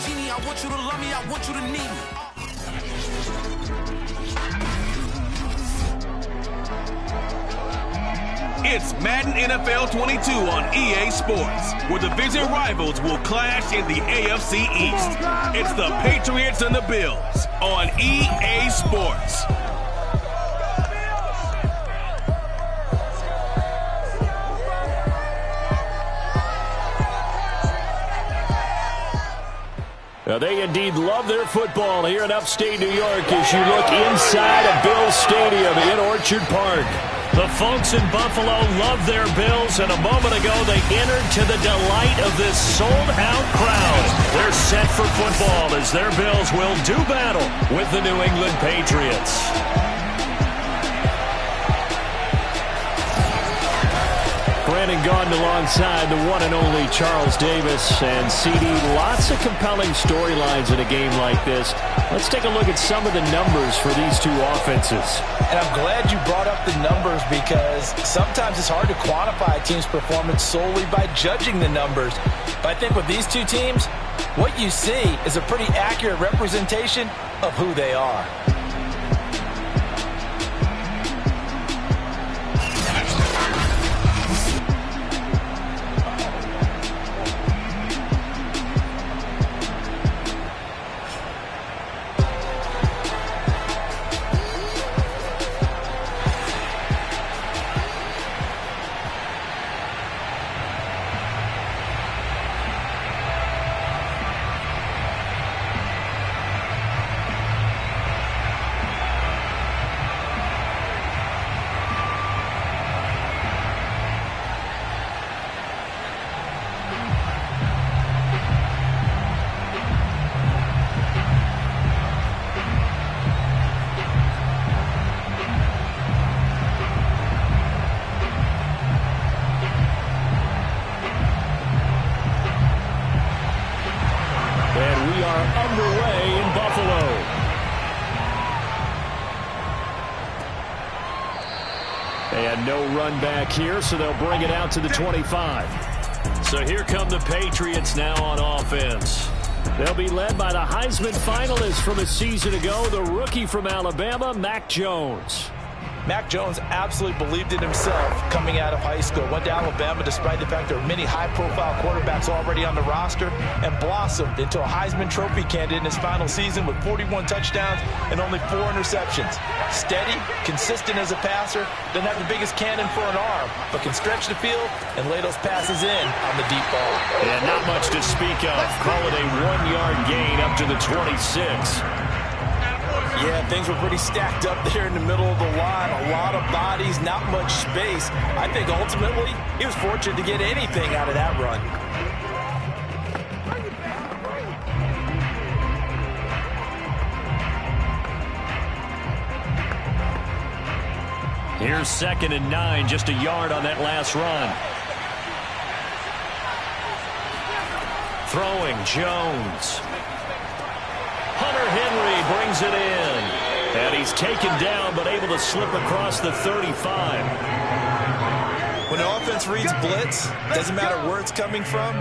genie. I want you to love me, I want you to need me. It's Madden NFL 22 on EA Sports, where division rivals will clash in the AFC East. It's the Patriots and the Bills on EA Sports. Now, they indeed love their football here in upstate New York as you look inside of Bills Stadium in Orchard Park. The folks in Buffalo love their Bills, and a moment ago they entered to the delight of this sold-out crowd. They're set for football as their Bills will do battle with the New England Patriots. Brandon Gaudin alongside the one and only Charles Davis. And CD, lots of compelling storylines in a game like this. Let's take a look at some of the numbers for these two offenses. And I'm glad you brought up the numbers because sometimes it's hard to quantify a team's performance solely by judging the numbers. But I think with these two teams, what you see is a pretty accurate representation of who they are. Underway in Buffalo. And no run back here, so they'll bring it out to the 25. So here come the Patriots now on offense. They'll be led by the Heisman finalist from a season ago, the rookie from Alabama, Mac Jones. Mac Jones absolutely believed in himself coming out of high school. Went to Alabama despite the fact there were many high-profile quarterbacks already on the roster and blossomed into a Heisman Trophy candidate in his final season with 41 touchdowns and only 4 interceptions. Steady, consistent as a passer, doesn't have the biggest cannon for an arm, but can stretch the field and lay those passes in on the deep ball. And not much to speak of. Call it a 1-yard gain up to the 26. Yeah, things were pretty stacked up there in the middle of the line. A lot of bodies, not much space. I think ultimately he was fortunate to get anything out of that run. Here's 2nd and 9, just a yard on that last run. Throwing, Jones. Hunter Henry brings it in. And he's taken down, but able to slip across the 35. When an offense reads blitz, doesn't matter where it's coming from,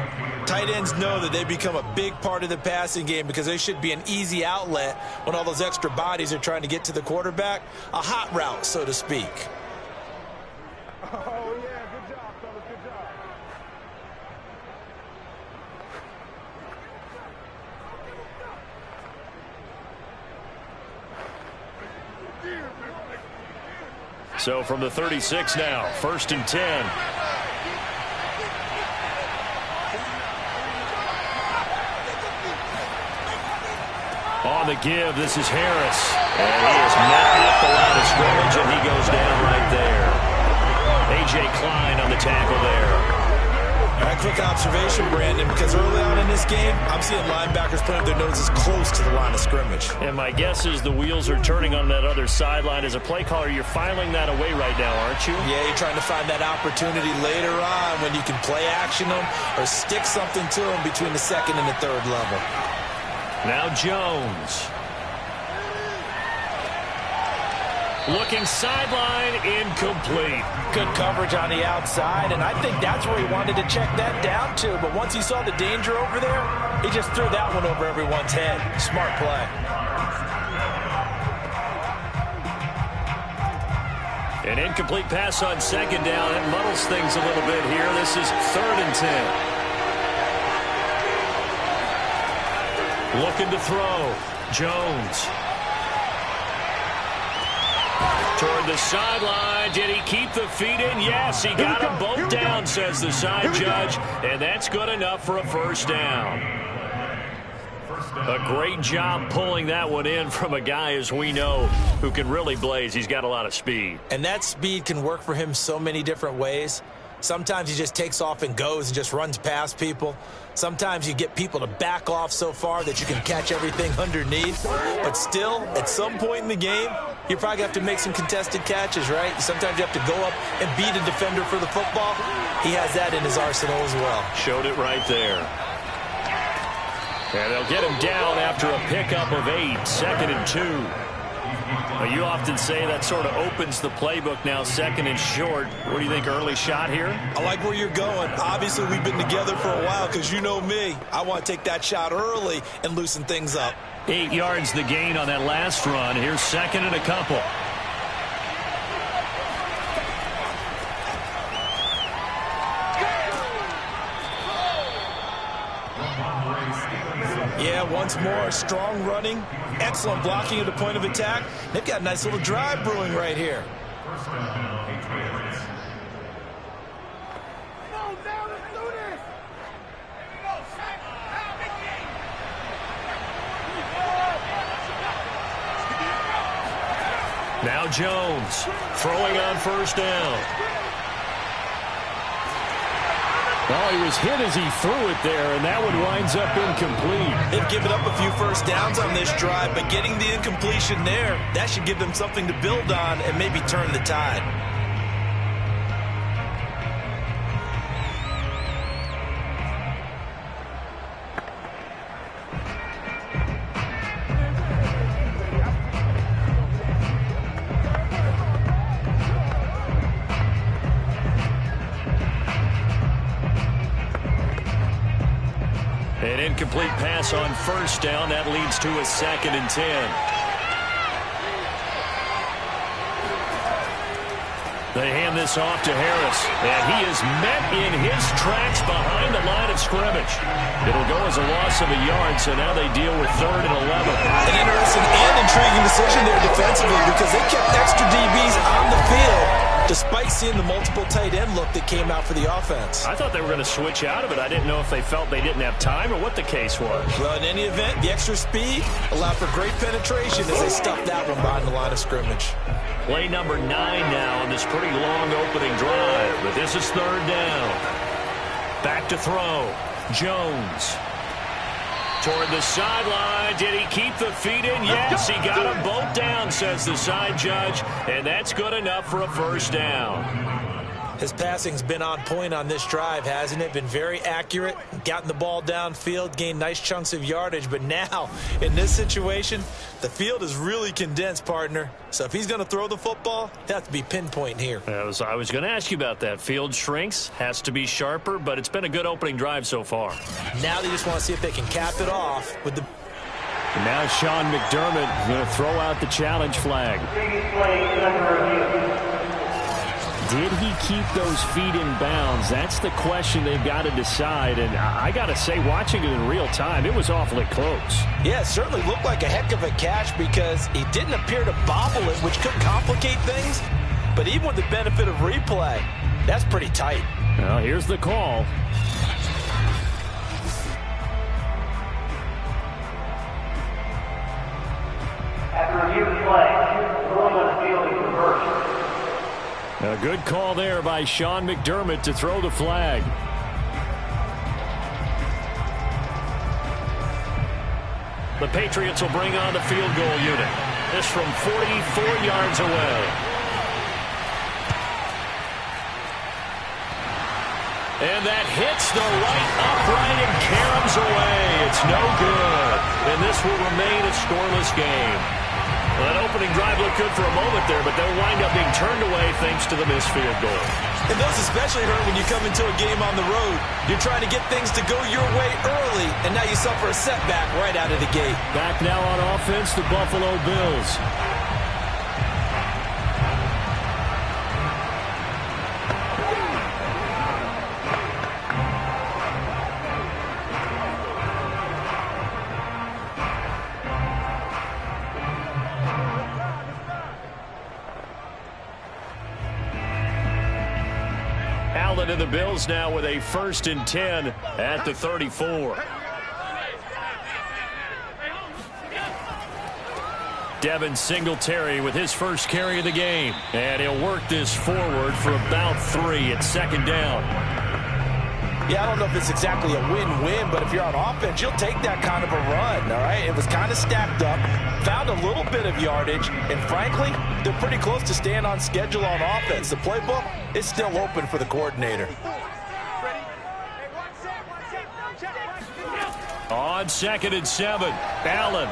tight ends know that they become a big part of the passing game because they should be an easy outlet when all those extra bodies are trying to get to the quarterback. A hot route, so to speak. Oh, yeah, good job, fellas, good job. So from the 36 now, 1st and 10. On the give, this is Harris. And he is met at the line of scrimmage, and he goes down right there. A.J. Klein on the tackle there. All right, quick observation, Brandon, because early on in this game, I'm seeing linebackers putting up their noses close to the line of scrimmage. And my guess is the wheels are turning on that other sideline. As a play caller, you're filing that away right now, aren't you? Yeah, you're trying to find that opportunity later on when you can play action them or stick something to them between the 2nd and the 3rd level. Now Jones. Looking sideline, incomplete. Good coverage on the outside, and I think that's where he wanted to check that down to. But once he saw the danger over there, he just threw that one over everyone's head. Smart play. An incomplete pass on second down. It muddles things a little bit here. This is 3rd and 10. Looking to throw. Jones. Toward the sideline. Did he keep the feet in? Yes, he got them both down, says the side judge. And that's good enough for a first down. A great job pulling that one in from a guy, as we know, who can really blaze. He's got a lot of speed. And that speed can work for him so many different ways. Sometimes he just takes off and goes and just runs past people. Sometimes you get people to back off so far that you can catch everything underneath. But still, at some point in the game, you probably have to make some contested catches, right? Sometimes you have to go up and beat a defender for the football. He has that in his arsenal as well. Showed it right there. And they'll get him down after a pickup of 8, 2nd and 2. Well, you often say that sort of opens the playbook now, 2nd and short. What do you think, early shot here? I like where you're going. Obviously, we've been together for a while because you know me. I want to take that shot early and loosen things up. 8 yards the gain on that last run. Here's 2nd and a couple. Yeah, once more, strong running, excellent blocking at the point of attack. They've got a nice little drive brewing right here. Now Jones throwing on first down. Well, he was hit as he threw it there, and that one winds up incomplete. They've given up a few first downs on this drive, but getting the incompletion there, that should give them something to build on and maybe turn the tide. An incomplete pass on first down. That leads to a 2nd and 10. They hand this off to Harris, and he is met in his tracks behind the line of scrimmage. It'll go as a loss of a yard, so now they deal with 3rd and 11. An interesting and intriguing decision there defensively because they kept extra DBs on the field despite seeing the multiple tight end look that came out for the offense. I thought they were going to switch out of it. I didn't know if they felt they didn't have time or what the case was. Well, in any event, the extra speed allowed for great penetration as they stuffed that one behind the line of scrimmage. Play number 9 now on this pretty long opening drive, but this is 3rd down. Back to throw. Jones. Toward the sideline. Did he keep the feet in? Yes, he got them both down, says the side judge, and that's good enough for a first down. His passing's been on point on this drive, hasn't it? Been very accurate, gotten the ball downfield, gained nice chunks of yardage, but now, in this situation, the field is really condensed, partner. So if he's going to throw the ball, it has to be pinpoint here. I was going to ask you about that. Field shrinks, has to be sharper, but it's been a good opening drive so far. Now they just want to see if they can cap it off with the... And now Sean McDermott going to throw out the challenge flag. Did he keep those feet in bounds? That's the question they've got to decide. And I got to say, watching it in real time, it was awfully close. Yeah, it certainly looked like a heck of a catch because he didn't appear to bobble it, which could complicate things. But even with the benefit of replay, that's pretty tight. Well, here's the call. After review of the play, ruling on the field is reversed. A good call there by Sean McDermott to throw the flag. The Patriots will bring on the field goal unit. This from 44 yards away. And that hits the right upright and caroms away. It's no good. And this will remain a scoreless game. Well, that opening drive looked good for a moment there, but they'll wind up being turned away thanks to the missed field goal. And those especially hurt when you come into a game on the road. You're trying to get things to go your way early, and now you suffer a setback right out of the gate. Back now on offense, the Buffalo Bills. Allen and the Bills now with a 1st and 10 at the 34. Devin Singletary with his first carry of the game. And he'll work this forward for about 3 at 2nd down. Yeah, I don't know if it's exactly a win-win, but if you're on offense, you'll take that kind of a run, all right? It was kind of stacked up, found a little bit of yardage, and frankly, they're pretty close to staying on schedule on offense. The playbook is still open for the coordinator. On 2nd and 7, Allen.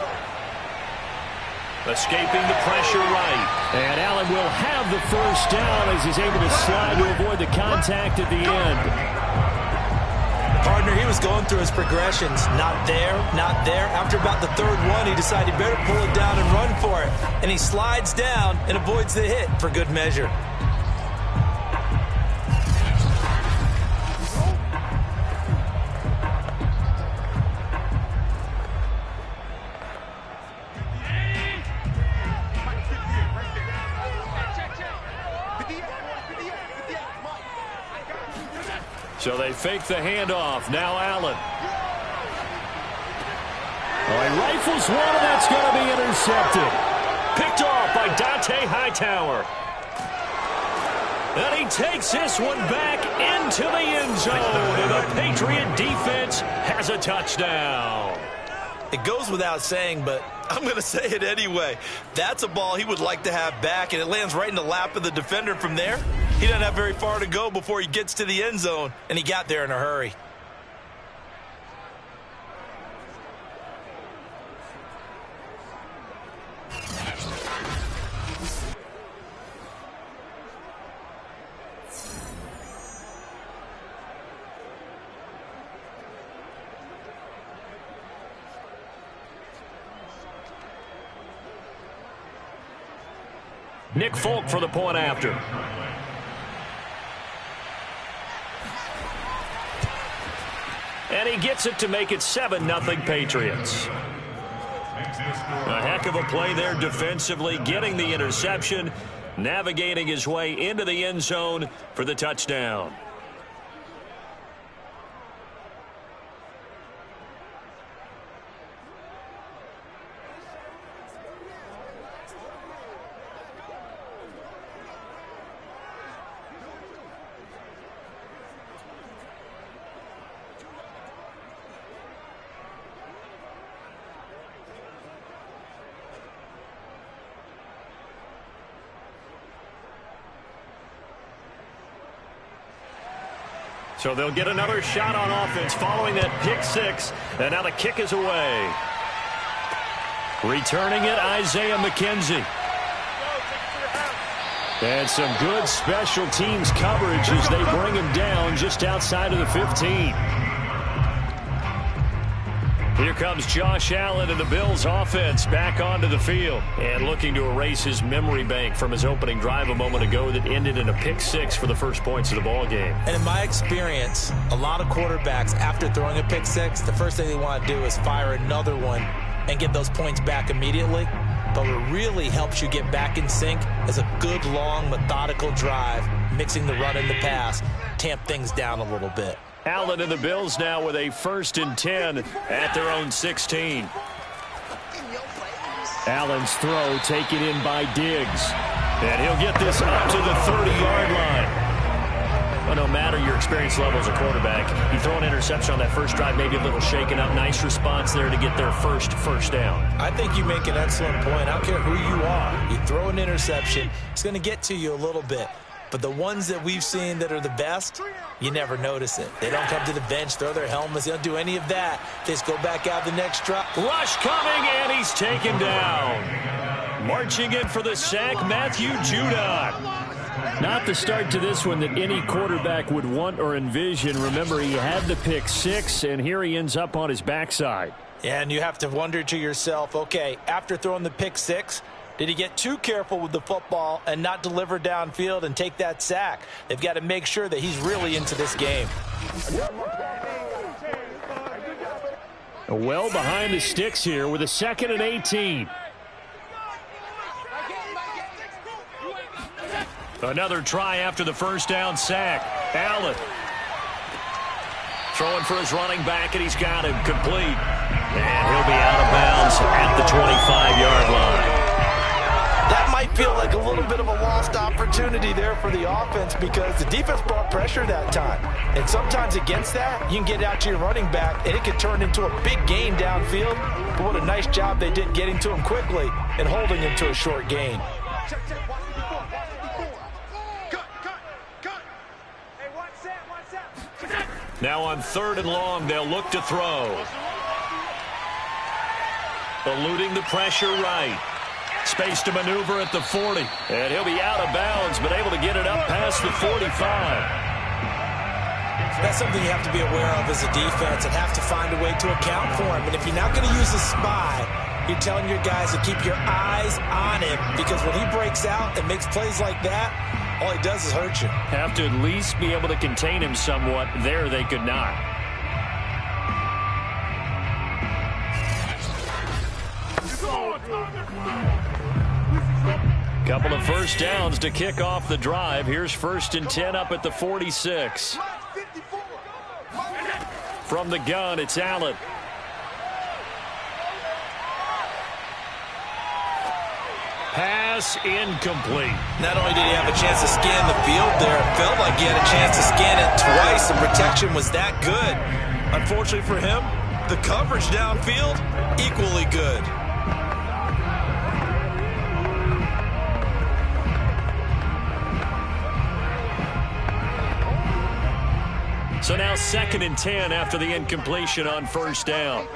Escaping the pressure right. And Allen will have the first down as he's able to slide to avoid the contact at the end. Partner, he was going through his progressions. Not there, not there. After about the 3rd one, he decided he better pull it down and run for it. And he slides down and avoids the hit for good measure. So they fake the handoff. Now Allen. Oh, he rifles one, and that's going to be intercepted. Picked off by Dante Hightower. And he takes this one back into the end zone. And the Patriot defense has a touchdown. It goes without saying, but I'm going to say it anyway. That's a ball he would like to have back, and it lands right in the lap of the defender from there. He doesn't have very far to go before he gets to the end zone, and he got there in a hurry. Nick Folk for the point after. And he gets it to make it 7-0 Patriots. A heck of a play there defensively, getting the interception, navigating his way into the end zone for the touchdown. So they'll get another shot on offense following that pick 6. And now the kick is away. Returning it, Isaiah McKenzie. And some good special teams coverage as they bring him down just outside of the 15. Here comes Josh Allen and the Bills offense back onto the field. And looking to erase his memory bank from his opening drive a moment ago that ended in a pick 6 for the first points of the ball game. And in my experience, a lot of quarterbacks, after throwing a pick 6, the first thing they want to do is fire another one and get those points back immediately. But what really helps you get back in sync is a good, long, methodical drive, mixing the run and the pass, tamp things down a little bit. Allen and the Bills now with a 1st and 10 at their own 16. Allen's throw taken in by Diggs. And he'll get this up to the 30-yard line. Well, no matter your experience level as a quarterback, you throw an interception on that first drive, maybe a little shaken up. Nice response there to get their first down. I think you make an excellent point. I don't care who you are. You throw an interception, it's going to get to you a little bit. But the ones that we've seen that are the best, you never notice it. They don't come to the bench, throw their helmets. They don't do any of that. They just go back out the next drop. Rush coming, and he's taken down. Marching in for the sack, Matthew Judon. Not the start to this one that any quarterback would want or envision. Remember, he had the pick six, and here he ends up on his backside. Yeah, and you have to wonder to yourself, okay, after throwing the pick six, did he get too careful with the football and not deliver downfield and take that sack? They've got to make sure that he's really into this game. Well behind the sticks here with a 2nd and 18. Another try after the first down sack. Allen throwing for his running back, and he's got him complete. And he'll be out of bounds at the 25-yard line. That might feel like a little bit of a lost opportunity there for the offense because the defense brought pressure that time. And sometimes against that, you can get out to your running back, and it could turn into a big gain downfield. But what a nice job they did getting to him quickly and holding him to a short gain. Now on 3rd and long, they'll look to throw. Eluding the pressure right. Space to maneuver at the 40. And he'll be out of bounds, but able to get it up past the 45. That's something you have to be aware of as a defense and have to find a way to account for him. And if you're not going to use a spy, you're telling your guys to keep your eyes on him because when he breaks out and makes plays like that, all he does is hurt you. Have to at least be able to contain him somewhat. There they could not. Couple of first downs to kick off the drive. Here's 1st and 10 up at the 46. From the gun, it's Allen. Pass incomplete. Not only did he have a chance to scan the field there, it felt like he had a chance to scan it twice. The protection was that good. Unfortunately for him, the coverage downfield, equally good. So now 2nd and 10 after the incompletion on 1st down.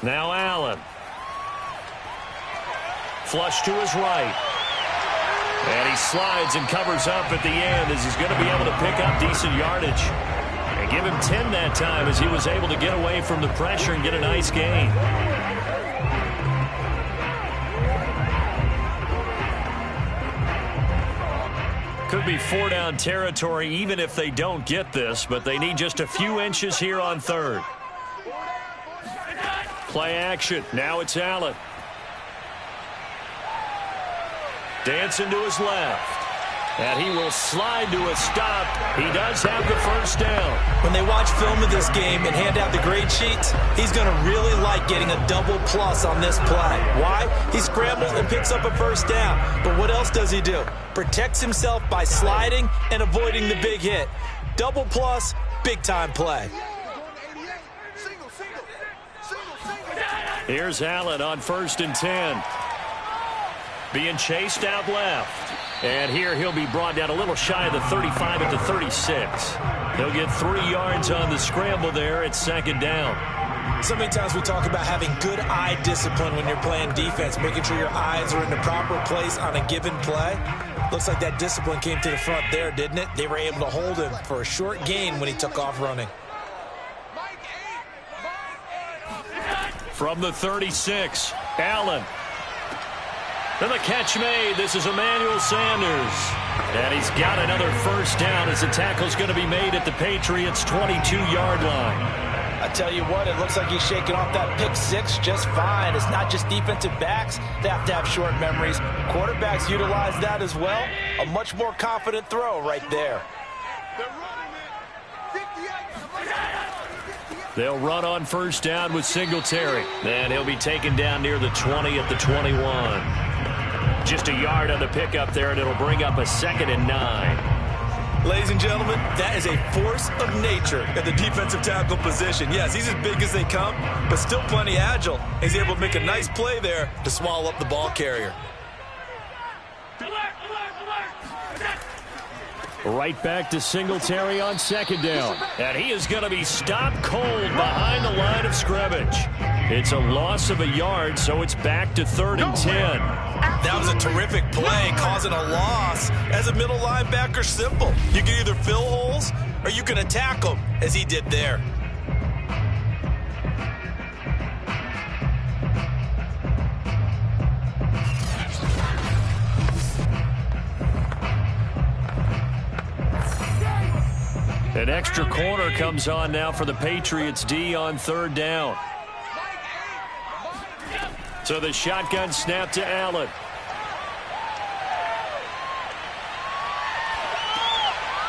Now Allen. Flush to his right. And he slides and covers up at the end as he's going to be able to pick up decent yardage. And give him 10 that time as he was able to get away from the pressure and get a nice gain. Could be 4-down territory even if they don't get this, but they need just a few inches here on 3rd. Play action. Now it's Allen. Dancing to his left. And he will slide to a stop. He does have the first down. When they watch film of this game and hand out the grade sheets, he's going to really like getting a double plus on this play. Why? He scrambles and picks up a first down. But what else does he do? Protects himself by sliding and avoiding the big hit. Double plus, big-time play. Here's Allen on 1st and 10. Being chased out left. And here he'll be brought down a little shy of the 35 at the 36. He'll get 3 yards on the scramble there at 2nd down. So many times we talk about having good eye discipline when you're playing defense, making sure your eyes are in the proper place on a given play. Looks like that discipline came to the front there, didn't it? They were able to hold him for a short gain when he took off running. From the 36, Allen. And the catch made. This is Emmanuel Sanders. And he's got another first down as the tackle's going to be made at the Patriots' 22-yard line. I tell you what, it looks like he's shaking off that pick six just fine. It's not just defensive backs that have to have short memories. Quarterbacks utilize that as well. A much more confident throw right there. They'll run on first down with Singletary. And he'll be taken down near the 20 at the 21. Just a yard on the pickup there, and it'll bring up a 2nd and 9. Ladies and gentlemen, that is a force of nature at the defensive tackle position. Yes, he's as big as they come, but still plenty agile. He's able to make a nice play there to swallow up the ball carrier. Right back to Singletary on 2nd down. And he is going to be stopped cold behind the line of scrimmage. It's a loss of a yard, so it's back to 3rd and 10. That was a terrific play, causing a loss. As a middle linebacker, simple. You can either fill holes or you can attack them, as he did there. An extra corner comes on now for the Patriots D on 3rd down. So the shotgun snap to Allen.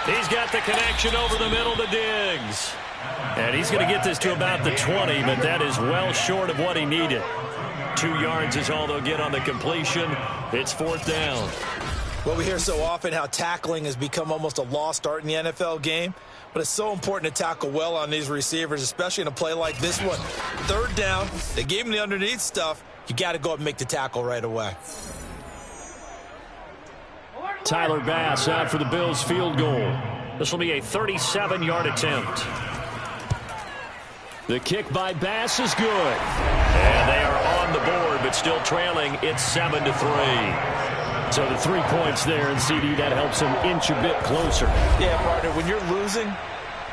He's got the connection over the middle to Diggs. And he's going to get this to about the 20, but that is well short of what he needed. 2 yards is all they'll get on the completion. It's 4th down. Well, we hear so often how tackling has become almost a lost art in the NFL game. But it's so important to tackle well on these receivers, especially in a play like this one. 3rd down, they gave him the underneath stuff. You got to go up and make the tackle right away. Tyler Bass out for the Bills field goal. This will be a 37-yard attempt. The kick by Bass is good. And they are on the board, but still trailing. It's 7-3. So the 3 points there, and CD, that helps him inch a bit closer. Yeah, partner, when you're losing,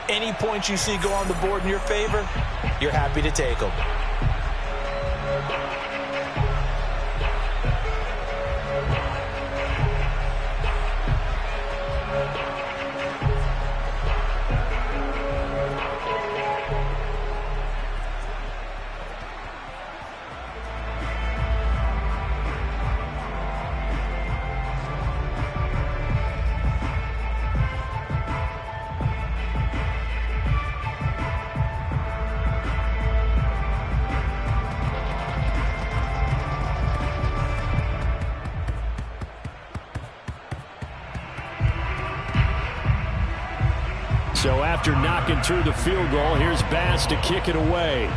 any points you see go on the board in your favor, you're happy to take them. So after knocking through the field goal, here's Bass to kick it away.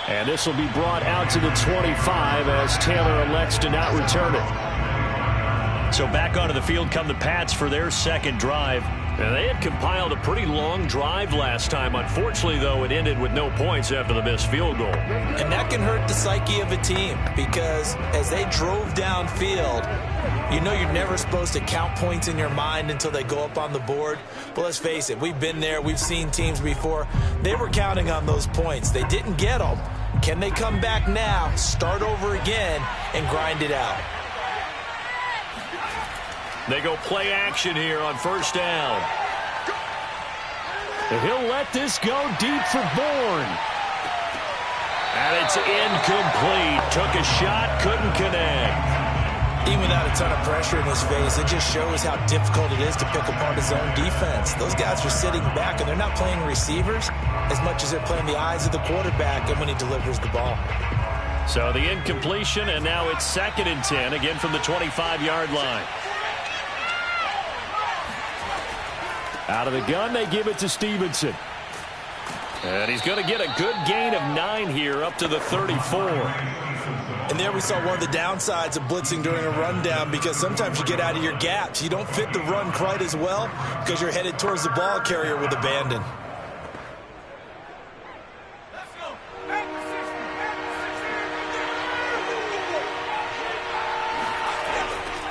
And this will be brought out to the 25 as Taylor elects to not return it. So back onto the field come the Pats for their 2nd drive. And they had compiled a pretty long drive last time. Unfortunately, though, it ended with no points after the missed field goal. And that can hurt the psyche of a team because as they drove downfield, you know you're never supposed to count points in your mind until they go up on the board. But let's face it, we've been there. We've seen teams before. They were counting on those points. They didn't get them. Can they come back now, start over again, and grind it out? They go play action here on 1st down. And he'll let this go deep for Bourne. And it's incomplete. Took a shot, couldn't connect. Even without a ton of pressure in his face, it just shows how difficult it is to pick apart his own defense. Those guys are sitting back, and they're not playing receivers as much as they're playing the eyes of the quarterback and when he delivers the ball. So the incompletion, and now it's 2nd and 10, again from the 25-yard line. Out of the gun, they give it to Stevenson. And he's going to get a good gain of 9 here up to the 34. And there we saw one of the downsides of blitzing during a rundown because sometimes you get out of your gaps. You don't fit the run quite as well because you're headed towards the ball carrier with abandon.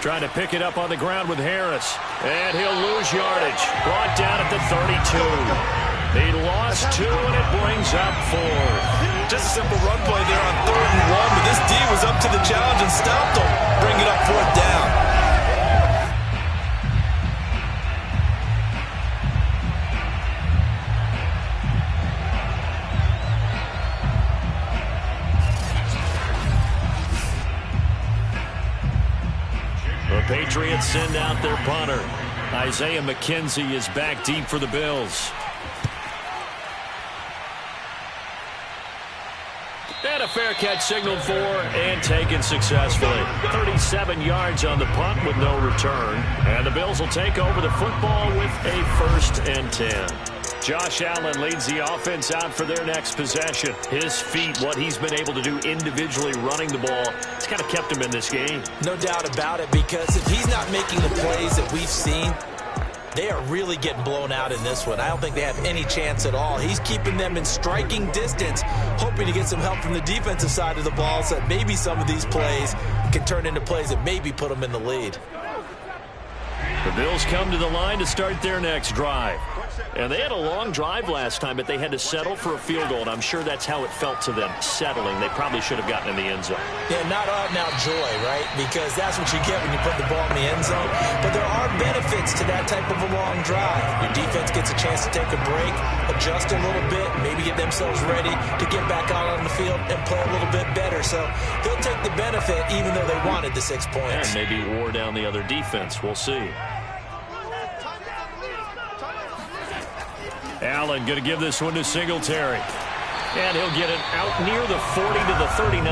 Trying to pick it up on the ground with Harris. And he'll lose yardage. Brought down at the 32. He lost 2, and it brings up 4. Just a simple run play there on 3rd and 1, but this D was up to the challenge and stopped him. Bring it up 4th down. The Patriots send out their punter. Isaiah McKenzie is back deep for the Bills. And a fair catch signaled for and taken successfully. 37 yards on the punt with no return. And the Bills will take over the football with a 1st and 10. Josh Allen leads the offense out for their next possession. His feet, what he's been able to do individually running the ball, it's kind of kept him in this game. No doubt about it, because if he's not making the plays that we've seen, They are really getting blown out in this one. I don't think they have any chance at all. He's keeping them in striking distance, hoping to get some help from the defensive side of the ball so that maybe some of these plays can turn into plays that maybe put them in the lead. The Bills come to the line to start their next drive. And they had a long drive last time, but they had to settle for a field goal, and I'm sure that's how it felt to them, settling. They probably should have gotten in the end zone. Yeah, not out and out joy, right? Because that's what you get when you put the ball in the end zone. But there are benefits to that type of a long drive. Your defense gets a chance to take a break, adjust a little bit, maybe get themselves ready to get back out on the field and play a little bit better. So they'll take the benefit even though they wanted the 6 points. And maybe wore down the other defense. We'll see. Allen going to give this one to Singletary. And he'll get it out near the 40 to the 39.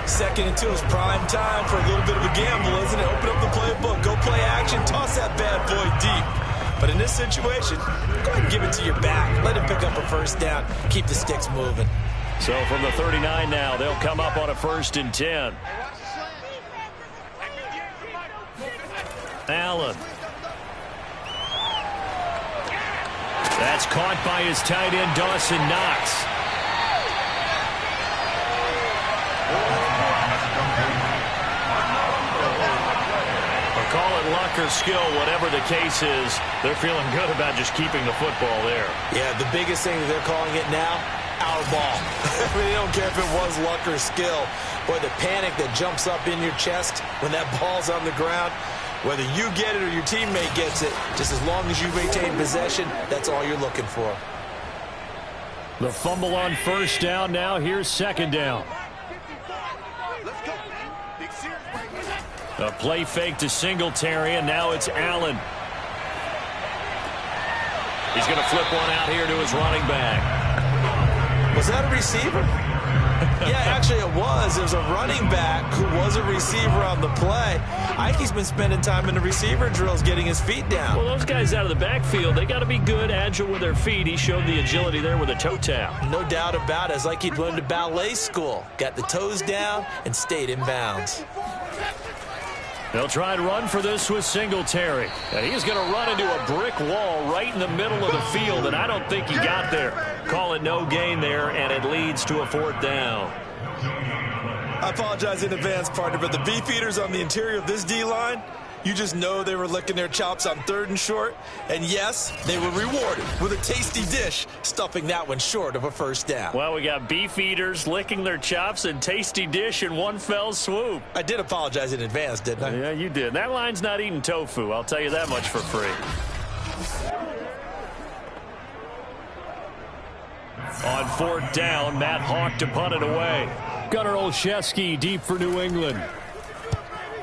2nd and 2 is prime time for a little bit of a gamble, isn't it? Open up the playbook, go play action, toss that bad boy deep. But in this situation, go ahead and give it to your back. Let him pick up a first down. Keep the sticks moving. So from the 39 now, they'll come up on a 1st and 10. Allen. That's caught by his tight end, Dawson Knox. Or call it luck or skill, whatever the case is, they're feeling good about just keeping the football there. Yeah, the biggest thing that they're calling it now, our ball. I mean, they don't care if it was luck or skill. Boy, the panic that jumps up in your chest when that ball's on the ground, whether you get it or your teammate gets it, just as long as you maintain possession, that's all you're looking for. The fumble on 1st down. Now here's 2nd down. A play fake to Singletary, and now it's Allen. He's going to flip one out here to his running back. Was that a receiver? Yeah, actually it was. There was a running back who was a receiver on the play. I think he's been spending time in the receiver drills getting his feet down. Well, those guys out of the backfield, they got to be good, agile with their feet. He showed the agility there with a toe tap. No doubt about it. It's like he'd learned to ballet school. Got the toes down and stayed in bounds. They'll try and run for this with Singletary. And he's going to run into a brick wall right in the middle of the field, and I don't think he got there. Call it no gain there, and it leads to a 4th down. I apologize in advance, partner, but the beefeaters on the interior of this D-line, you just know they were licking their chops on 3rd and short. And yes, they were rewarded with a tasty dish, stuffing that one short of a first down. Well, we got beef eaters licking their chops and tasty dish in one fell swoop. I did apologize in advance, didn't I? Yeah, you did. That line's not eating tofu. I'll tell you that much for free. On 4th down, Matt Hawk to punt it away. Gunnar Olszewski deep for New England.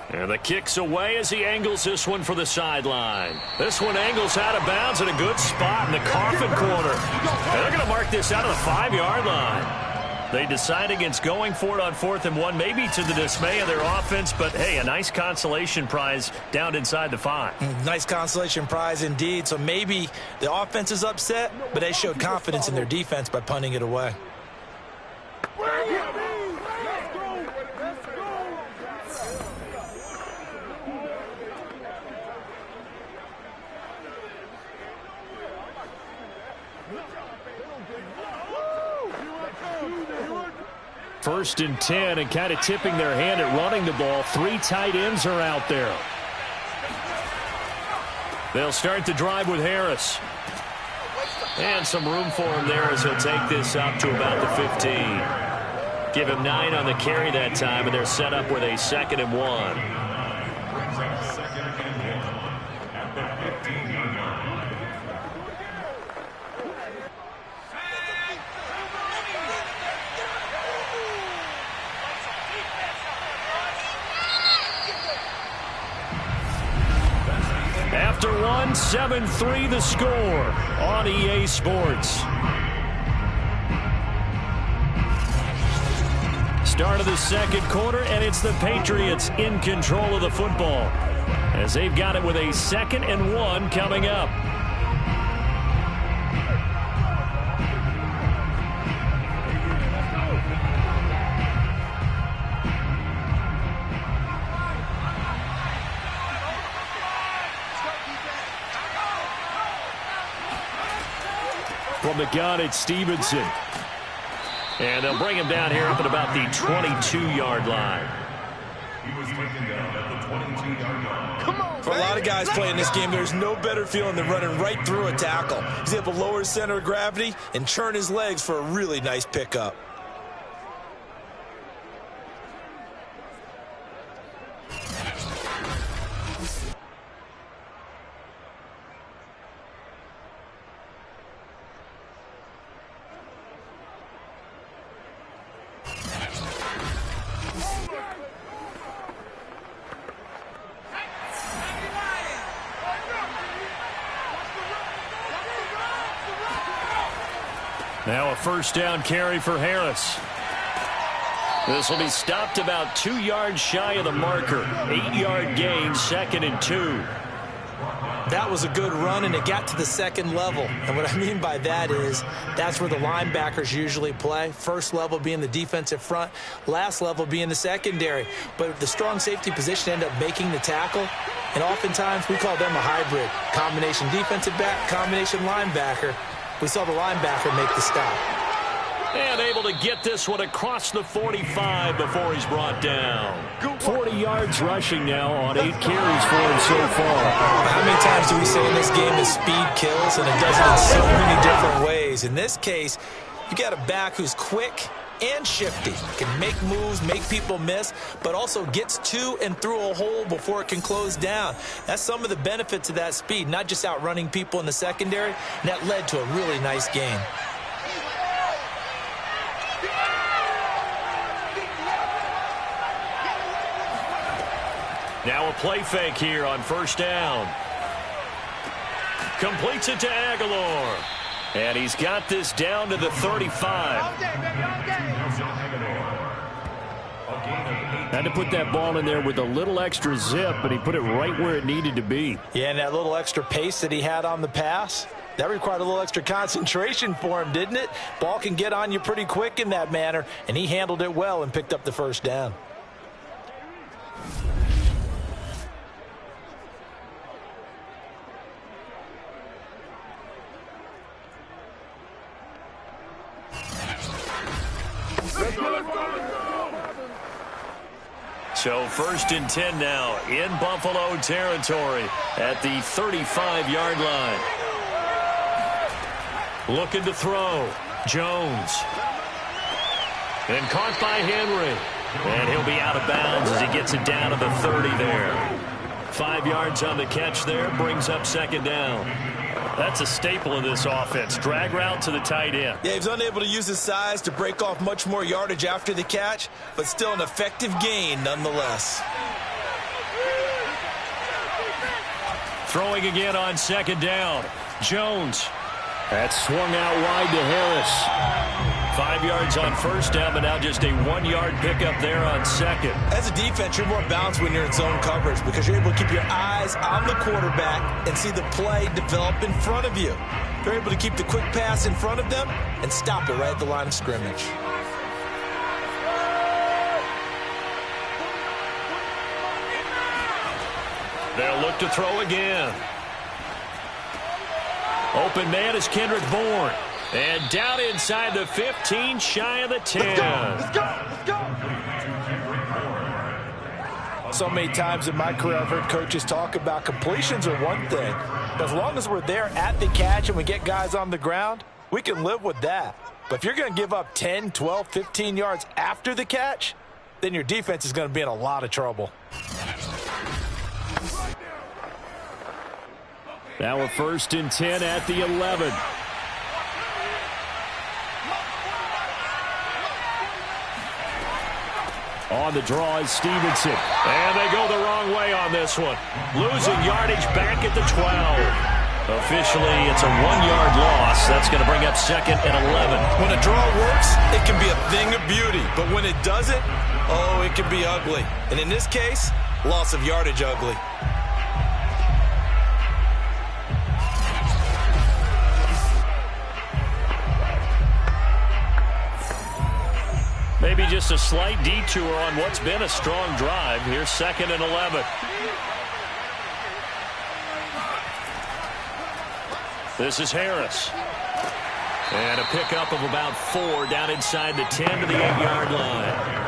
And the kick's away as he angles this one for the sideline. This one angles out of bounds in a good spot in the coffin corner. And they're going to mark this out of the 5-yard line. They decide against going for it on 4th and 1, maybe to the dismay of their offense, but hey, a nice consolation prize down inside the 5. Nice consolation prize indeed. So maybe the offense is upset, but they showed confidence in their defense by punting it away. First and 10, and kind of tipping their hand at running the ball. 3 tight ends are out there. They'll start the drive with Harris. And some room for him there as he'll take this up to about the 15. Give him 9 on the carry that time, and they're set up with a 2nd and 1. After 7-3 the score on EA Sports. Start of the 2nd quarter, and it's the Patriots in control of the football as they've got it with a 2nd and 1 coming up. From the gun, it's Stevenson. And they'll bring him down here up at about the 22-yard line. He was taken down at the 22-yard line. For a lot of guys playing this game, there's no better feeling than running right through a tackle. He's able to lower his center of gravity and churn his legs for a really nice pickup. Now a first down carry for Harris. This will be stopped about 2 yards shy of the marker. 8-yard gain, 2nd and 2. That was a good run, and it got to the second level. And what I mean by that is that's where the linebackers usually play. First level being the defensive front, last level being the secondary. But the strong safety position ended up making the tackle, and oftentimes we call them a hybrid. Combination defensive back, combination linebacker. We saw the linebacker make the stop. And able to get this one across the 45 before he's brought down. 40 yards rushing now on 8 carries for him so far. How many times do we say in this game that speed kills, and it does it in so many different ways? In this case, you got a back who's quick and shifty, can make moves, make people miss, but also gets to and through a hole before it can close down. That's some of the benefits of that speed, not just outrunning people in the secondary, and that led to a really nice gain. Now a play fake here on first down. Completes it to Aguilar. And he's got this down to the 35. Had to put that ball in there with a little extra zip, but he put it right where it needed to be. Yeah, and that little extra pace that he had on the pass, that required a little extra concentration for him, didn't it? Ball can get on you pretty quick in that manner, and he handled it well and picked up the first down. So 1st and 10 now in Buffalo territory at the 35-yard line. Looking to throw. Jones. And caught by Henry. And he'll be out of bounds as he gets it down to the 30 there. 5 yards on the catch there. Brings up 2nd down. That's a staple of this offense. Drag route to the tight end. Yeah, he was unable to use his size to break off much more yardage after the catch, but still an effective gain nonetheless. Throwing again on 2nd down. Jones. That swung out wide to Harris. 5 yards on first down, but now just a 1-yard pickup there on 2nd. As a defense, you're more balanced when you're in zone coverage because you're able to keep your eyes on the quarterback and see the play develop in front of you. They're able to keep the quick pass in front of them and stop it right at the line of scrimmage. They'll look to throw again. Open man is Kendrick Bourne. And down inside the 15, shy of the 10. Let's go. So many times in my career I've heard coaches talk about completions are one thing, but as long as we're there at the catch and we get guys on the ground, we can live with that. But if you're going to give up 10, 12, 15 yards after the catch, then your defense is going to be in a lot of trouble. Now a 1st and 10 at the 11. On the draw is Stevenson. And they go the wrong way on this one. Losing yardage back at the 12. Officially, it's a 1-yard loss. That's going to bring up 2nd and 11. When a draw works, it can be a thing of beauty. But when it doesn't, oh, it can be ugly. And in this case, loss of yardage ugly. Maybe just a slight detour on what's been a strong drive. Here's 2nd and 11. This is Harris. And a pickup of about 4 down inside the 10 to the 8-yard line.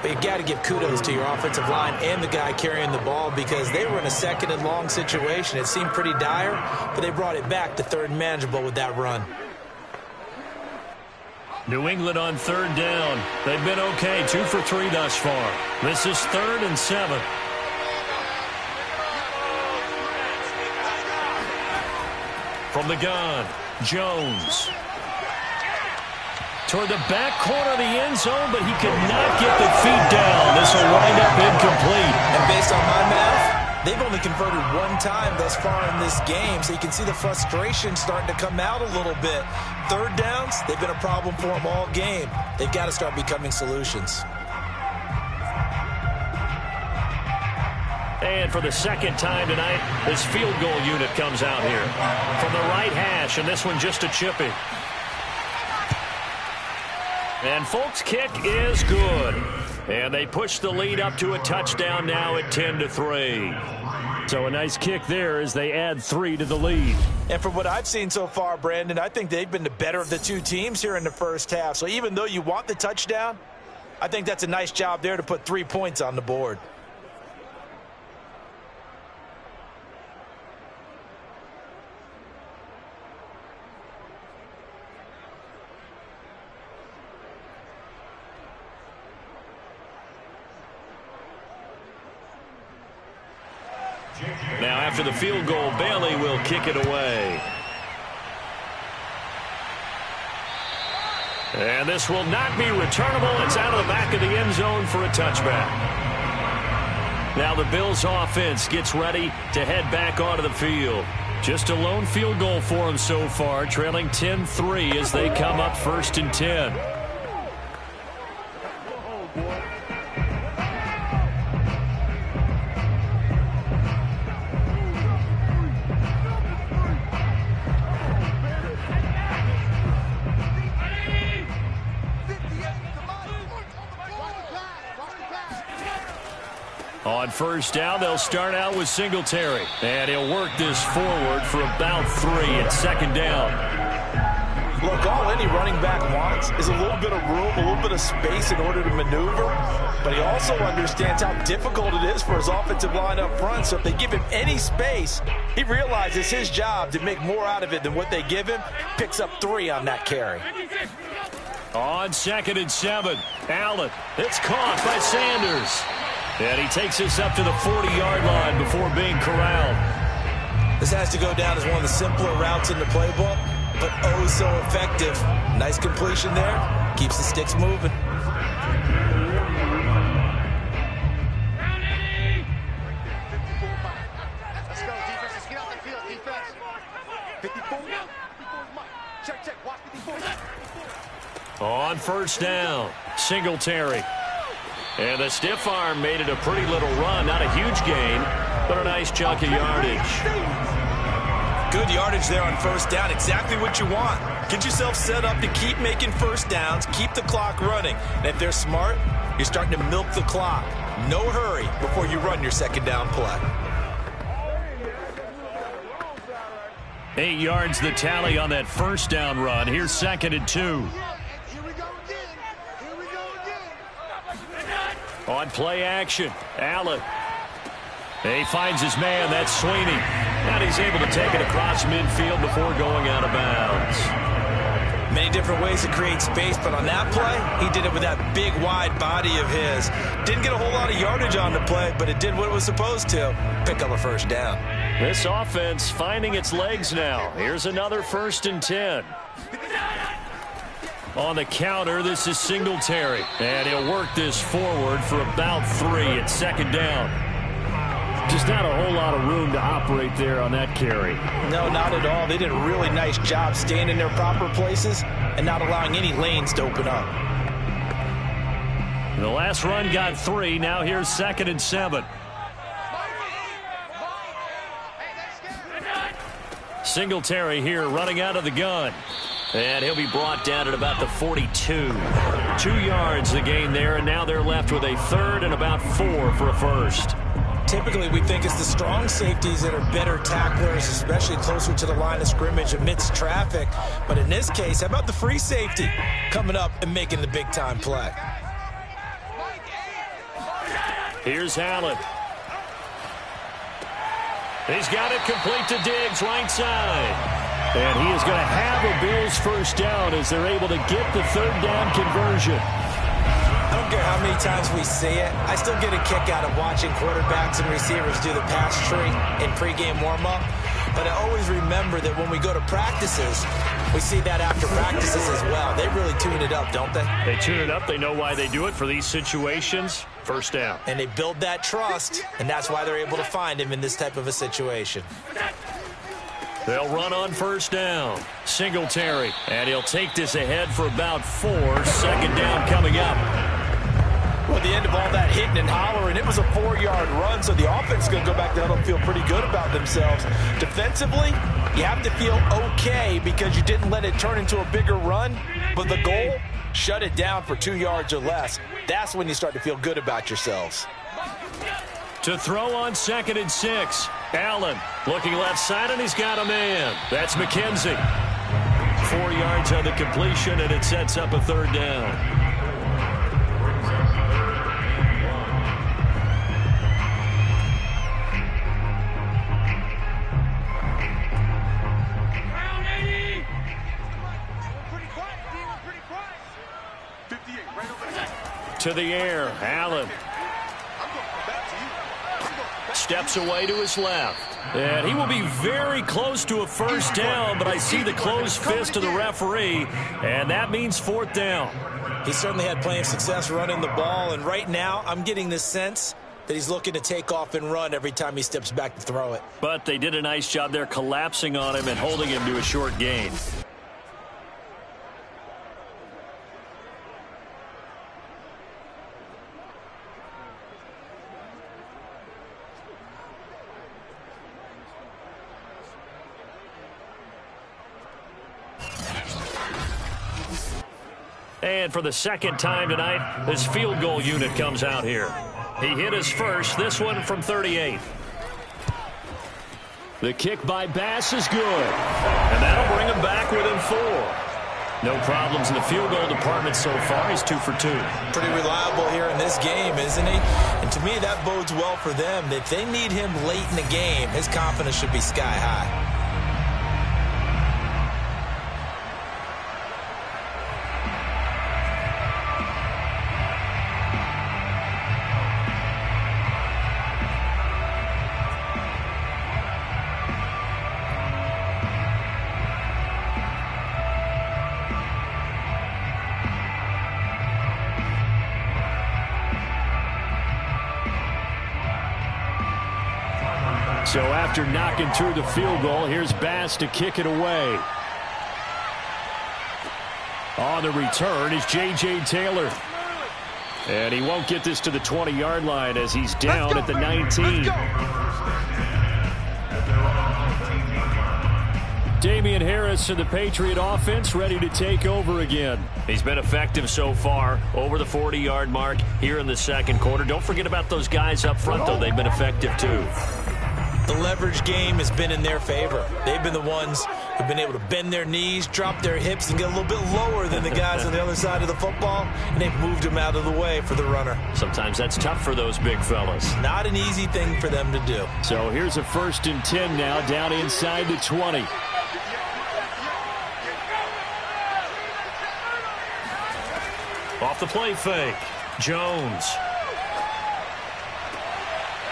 But you got to give kudos to your offensive line and the guy carrying the ball because they were in a 2nd and long situation. It seemed pretty dire, but they brought it back to 3rd and manageable with that run. New England on 3rd down. They've been okay, 2 for 3 thus far. This is 3rd and 7. From the gun, Jones. Toward the back corner of the end zone, but he could not get the feet down. This will wind up incomplete. And based on my math, they've only converted 1 time thus far in this game, so you can see the frustration starting to come out a little bit. 3rd downs, they've been a problem for them all game. They've got to start becoming solutions. And for the 2nd time tonight, this field goal unit comes out here. From the right hash, and this one just a chippy. And Folk's kick is good. And they push the lead up to a touchdown now at 10-3. So a nice kick there as they add 3 to the lead. And from what I've seen so far, Brandon, I think they've been the better of the 2 teams here in the first half. So even though you want the touchdown, I think that's a nice job there to put 3 points on the board. Now after the field goal, Bailey will kick it away. And this will not be returnable. It's out of the back of the end zone for a touchback. Now the Bills offense gets ready to head back onto the field. Just a lone field goal for them so far, trailing 10-3 as they come up 1st and 10. On 1st down, they'll start out with Singletary. And he'll work this forward for about 3 at 2nd down. Look, all any running back wants is a little bit of room, a little bit of space in order to maneuver. But he also understands how difficult it is for his offensive line up front. So if they give him any space, he realizes his job to make more out of it than what they give him. Picks up 3 on that carry. On 2nd and 7, Allen. It's caught by Sanders. And he takes us up to the 40-yard line before being corralled. This has to go down as one of the simpler routes in the playbook, but oh so effective. Nice completion there. Keeps the sticks moving. Let's go, defense. Let's get out the field, defense. 54. Check. Watch 54. On 1st down, Singletary. And the stiff arm made it a pretty little run. Not a huge gain, but a nice chunk of yardage. Good yardage there on 1st down. Exactly what you want. Get yourself set up to keep making 1st downs, keep the clock running. And if they're smart, you're starting to milk the clock. No hurry before you run your 2nd down play. 8 yards the tally on that 1st down run. Here's 2nd and 2. On play action, Allen. He finds his man, that's Sweeney. And he's able to take it across midfield before going out of bounds. Many different ways to create space, but on that play, he did it with that big, wide body of his. Didn't get a whole lot of yardage on the play, but it did what it was supposed to. Pick up a 1st down. This offense finding its legs now. Here's another 1st and 10. On the counter, this is Singletary. And he'll work this forward for about 3 at 2nd down. Just not a whole lot of room to operate there on that carry. No, not at all. They did a really nice job staying in their proper places and not allowing any lanes to open up. The last run got 3. Now here's 2nd and 7. Singletary here running out of the gun. And he'll be brought down at about the 42. 2 yards the gain there, and now they're left with a 3rd and about 4 for a 1st. Typically, we think it's the strong safeties that are better tacklers, especially closer to the line of scrimmage amidst traffic. But in this case, how about the free safety coming up and making the big-time play? Here's Allen. He's got it complete to Diggs, right side. And he is going to have a Bills first down as they're able to get the third down conversion. I don't care how many times we see it. I still get a kick out of watching quarterbacks and receivers do the pass tree in pregame warm-up. But I always remember that when we go to practices, we see that after practices as well. They really tune it up, don't they? They tune it up. They know why they do it for these situations. First down. And they build that trust, and that's why they're able to find him in this type of a situation. They'll run on first down. Singletary. And he'll take this ahead for about 4. Second down coming up. Well, at the end of all that hitting and hollering, it was a 4-yard run, so the offense is going to go back down and feel pretty good about themselves. Defensively, you have to feel okay because you didn't let it turn into a bigger run, but the goal, shut it down for 2 yards or less. That's when you start to feel good about yourselves. To throw on 2nd and 6. Allen looking left side, and he's got a man. That's McKenzie. 4 yards on the completion, and it sets up a third down. To the air, Allen. Steps away to his left. And he will be very close to a first down, but I see the closed fist of the referee, and that means 4th down. He certainly had plenty of success running the ball, and right now I'm getting the sense that he's looking to take off and run every time he steps back to throw it. But they did a nice job there collapsing on him and holding him to a short gain. And for the second time tonight, this field goal unit comes out here. He hit his first, this one from 38. The kick by Bass is good. And that'll bring him back within 4. No problems in the field goal department so far. He's 2 for 2. Pretty reliable here in this game, isn't he? And to me, that bodes well for them. If they need him late in the game, his confidence should be sky high. So after knocking through the field goal, here's Bass to kick it away. On the return is J.J. Taylor. And he won't get this to the 20-yard line as he's down at the 19. Damian Harris and the Patriot offense ready to take over again. He's been effective so far, over the 40-yard mark here in the second quarter. Don't forget about those guys up front, though. They've been effective, too. The leverage game has been in their favor. They've been the ones who've been able to bend their knees, drop their hips, and get a little bit lower than the guys on the other side of the football, and they've moved them out of the way for the runner. Sometimes that's tough for those big fellas. Not an easy thing for them to do. So here's a 1st and 10 now, down inside the 20. Off the play fake, Jones.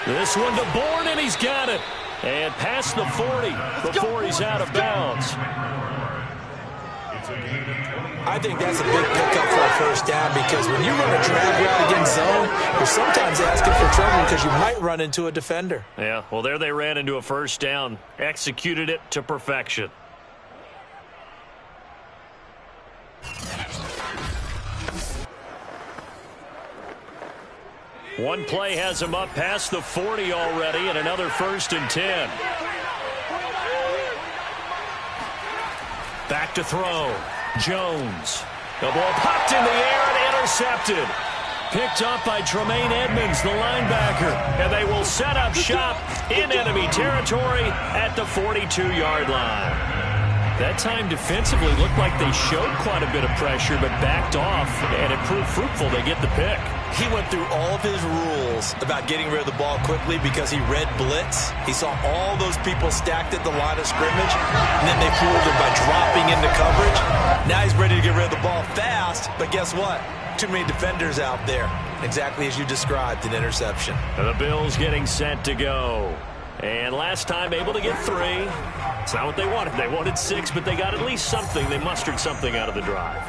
This one to Bourne, and he's got it. And past the 40 before he's out of bounds. I think that's a big pickup for a first down because when you run a drag route against zone, you're sometimes asking for trouble because you might run into a defender. Yeah, well, there they ran into a first down. Executed it to perfection. One play has him up past the 40 already, and another 1st and 10. Back to throw. Jones. The ball popped in the air and intercepted. Picked up by Tremaine Edmonds, the linebacker. And they will set up shop in enemy territory at the 42-yard line. That time defensively looked like they showed quite a bit of pressure but backed off, and it proved fruitful. They get the pick. He went through all of his rules about getting rid of the ball quickly because he read blitz. He saw all those people stacked at the line of scrimmage, and then they fooled him by dropping into coverage. Now he's ready to get rid of the ball fast, but guess what? Too many defenders out there. Exactly as you described, an interception. And the Bills getting set to go. And last time able to get 3. It's not what they wanted. They wanted 6, but they got at least something. They mustered something out of the drive.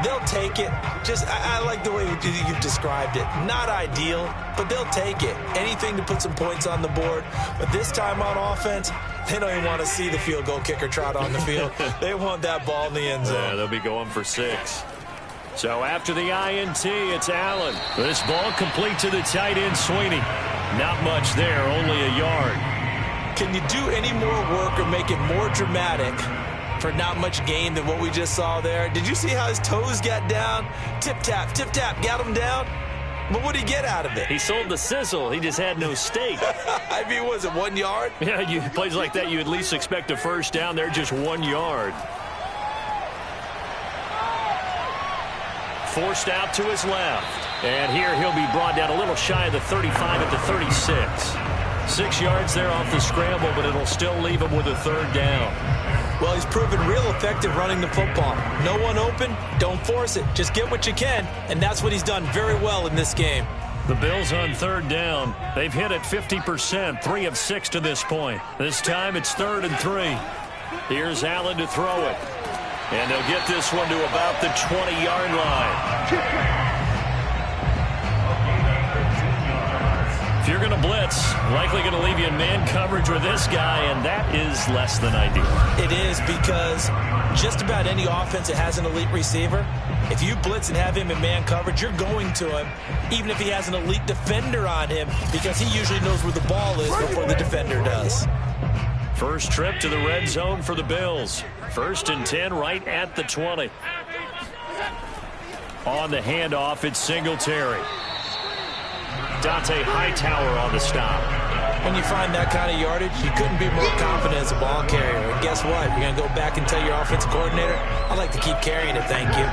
They'll take it. I like the way you've described it. Not ideal, but they'll take it. Anything to put some points on the board. But this time on offense, they don't even want to see the field goal kicker trot on the field. They want that ball in the end zone. Yeah, they'll be going for 6. So after the INT, it's Allen. This ball complete to the tight end, Sweeney. Not much there, only a yard. Can you do any more work or make it more dramatic for not much gain than what we just saw there? Did you see how his toes got down? Tip-tap, got him down. But what did he get out of it? He sold the sizzle. He just had no steak. I mean, was it 1 yard? Yeah, plays like that, you at least expect a first down. They're just 1 yard. Forced out to his left. And here he'll be brought down a little shy of the 35 at the 36. 6 yards there off the scramble, but it'll still leave him with a 3rd down. Well, he's proven real effective running the football. No one open, don't force it. Just get what you can, and that's what he's done very well in this game. The Bills on 3rd down. They've hit it 50%, 3 of 6 to this point. This time it's 3rd and 3. Here's Allen to throw it. And they'll get this one to about the 20-yard line. If you're going to blitz, likely going to leave you in man coverage with this guy, and that is less than ideal. It is, because just about any offense that has an elite receiver, if you blitz and have him in man coverage, you're going to him, even if he has an elite defender on him, because he usually knows where the ball is before the defender does. First trip to the red zone for the Bills. 1st and 10 right at the 20. On the handoff, it's Singletary. Dante Hightower on the stop. When you find that kind of yardage, you couldn't be more confident as a ball carrier. And guess what? You're going to go back and tell your offensive coordinator, I'd like to keep carrying it, thank you.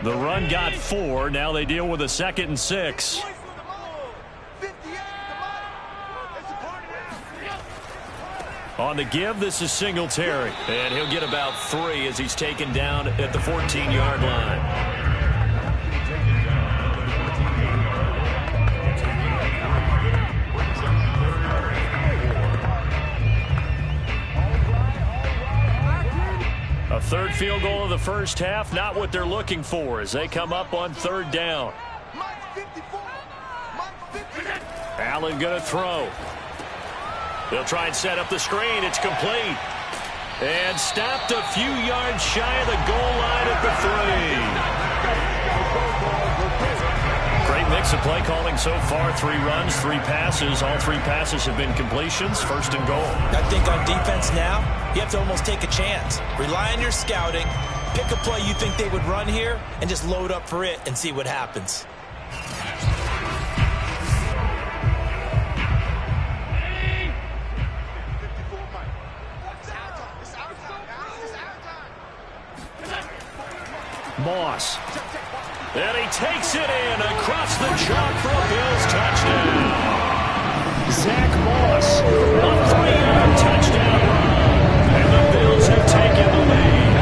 The run got 4. Now they deal with a 2nd and 6. On the give, this is Singletary. And he'll get about 3 as he's taken down at the 14-yard line. A 3rd field goal of the first half, not what they're looking for as they come up on 3rd down. Allen going to throw. They'll try and set up the screen. It's complete. And stopped a few yards shy of the goal line at the 3. Great mix of play calling so far. 3 runs, 3 passes. All 3 passes have been completions. 1st and goal. I think on defense now, you have to almost take a chance. Rely on your scouting. Pick a play you think they would run here and just load up for it and see what happens. Moss. And he takes it in across the chalk for a Bills touchdown. Zach Moss, a 3-yard touchdown run. And the Bills have taken the lead.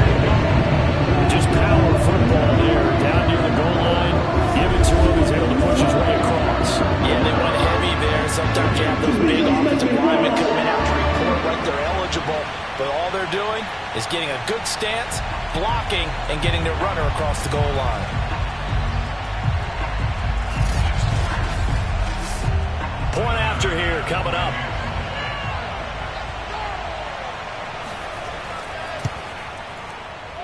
Just power football there. Down near the goal line. Give it to him. He's able to push his way across. Yeah, they went heavy there. Sometimes you have those big offensive linemen come in after report like they're eligible. But all they're doing is getting a good stance, blocking, and getting their runner across the goal line. Point after here coming up.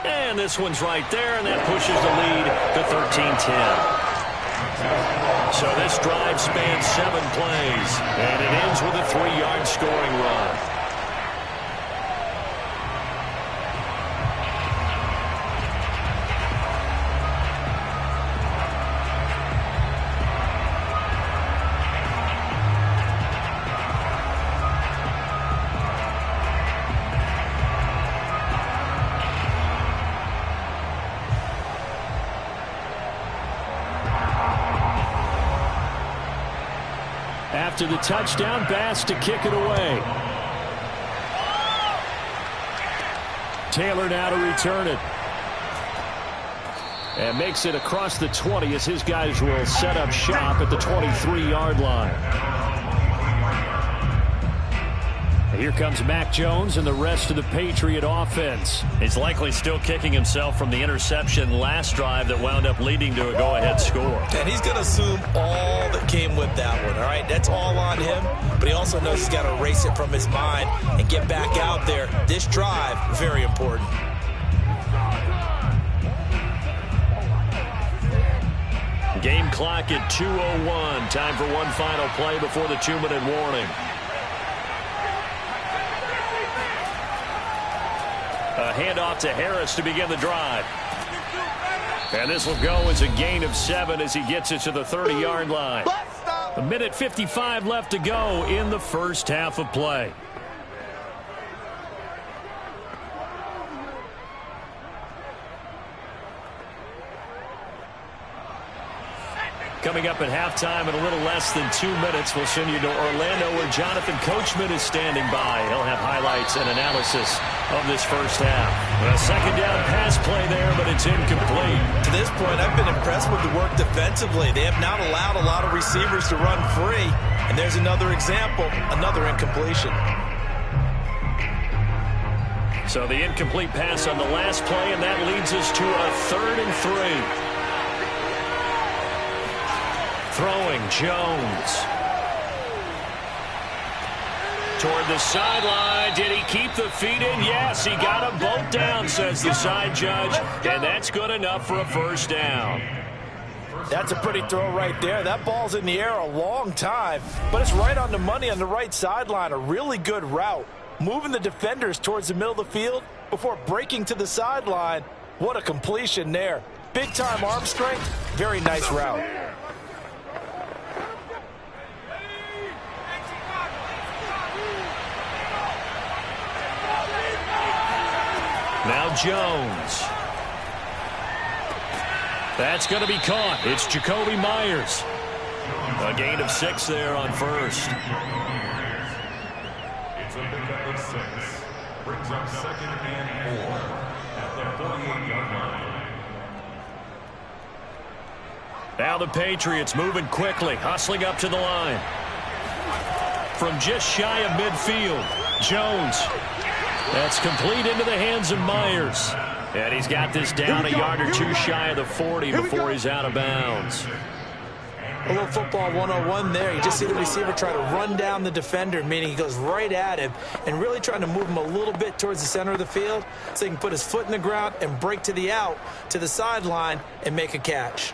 And this one's right there, and that pushes the lead to 13-10. So this drive spans 7 plays, and it ends with a 3-yard scoring run. After the touchdown, Bass to kick it away. Taylor now to return it. And makes it across the 20 as his guys will set up shop at the 23-yard line. Here comes Mac Jones and the rest of the Patriot offense. He's likely still kicking himself from the interception last drive that wound up leading to a go-ahead score. And he's going to assume all that came with that one, all right? That's all on him, but he also knows he's got to erase it from his mind and get back out there. This drive, very important. Game clock at 2:01. Time for one final play before the 2-minute warning. A handoff to Harris to begin the drive. And this will go as a gain of 7 as he gets it to the 30-yard line. 1:55 left to go in the first half of play. Coming up at halftime in a little less than 2 minutes, we'll send you to Orlando where Jonathan Coachman is standing by. He'll have highlights and analysis of this first half. A second down pass play there, but it's incomplete. To this point, I've been impressed with the work defensively. They have not allowed a lot of receivers to run free. And there's another example, another incompletion. So the incomplete pass on the last play, and that leads us to a 3rd and 3. Throwing Jones. Toward the sideline. Did he keep the feet in? Yes, he got them both down, says the side judge. And that's good enough for a first down. That's a pretty throw right there. That ball's in the air a long time, but it's right on the money on the right sideline. A really good route. Moving the defenders towards the middle of the field before breaking to the sideline. What a completion there. Big-time arm strength. Very nice route. Now Jones. That's going to be caught. It's Jacoby Myers. A gain of 6 there on first. It's a pickup of 6. Brings up 2nd and 4 at the 48-yard line. Now the Patriots moving quickly, hustling up to the line. From just shy of midfield, Jones. That's complete into the hands of Myers. And he's got this down a yard or 2 shy of the 40 before he's out of bounds. A little football 101 there. You just see the receiver try to run down the defender, meaning he goes right at him and really trying to move him a little bit towards the center of the field so he can put his foot in the ground and break to the out, to the sideline, and make a catch.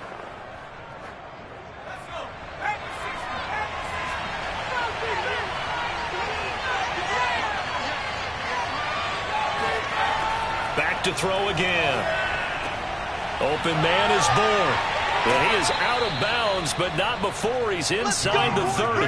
Back to throw again. Open man is born. And he is out of bounds, but not before he's inside the 30.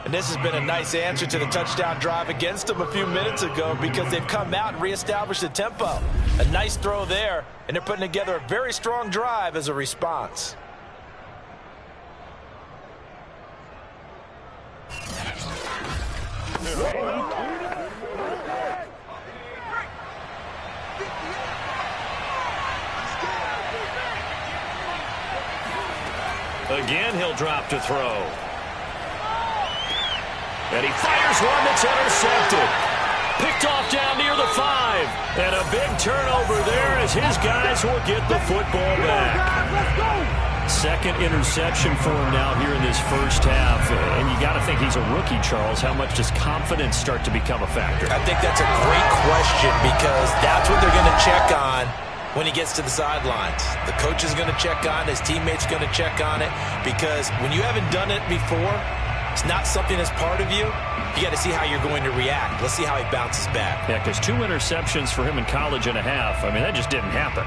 And this has been a nice answer to the touchdown drive against them a few minutes ago because they've come out and reestablished the tempo. A nice throw there, and they're putting together a very strong drive as a response. Again, he'll drop to throw. And he fires one that's intercepted. Picked off down near the 5. And a big turnover there as his guys will get the football back. Second interception for him now here in this first half. And you got to think he's a rookie, Charles. How much does confidence start to become a factor? I think that's a great question because that's what they're going to check on when he gets to the sidelines. The coach is going to check on it. His teammates are going to check on it, because when you haven't done it before, it's not something that's part of you. You got to see how you're going to react. Let's see how he bounces back. Yeah, because 2 interceptions for him in college and a half. I mean, that just didn't happen.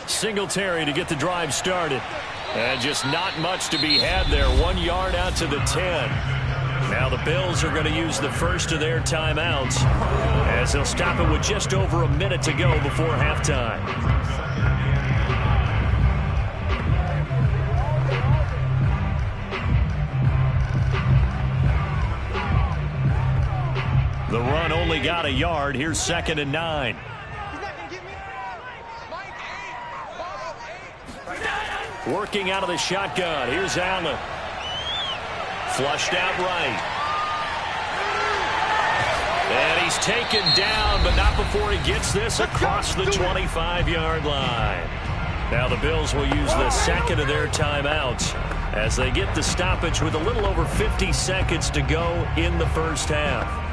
Singletary to get the drive started. And just not much to be had there. 1 yard out to the 10. Now the Bills are going to use the first of their timeouts, as they'll stop it with just over a minute to go before halftime. The run only got a yard. Here's 2nd and 9. Working out of the shotgun. Here's Allen. Flushed out right. And he's taken down, but not before he gets this across the 25-yard line. Now the Bills will use the second of their timeouts as they get the stoppage with a little over 50 seconds to go in the first half.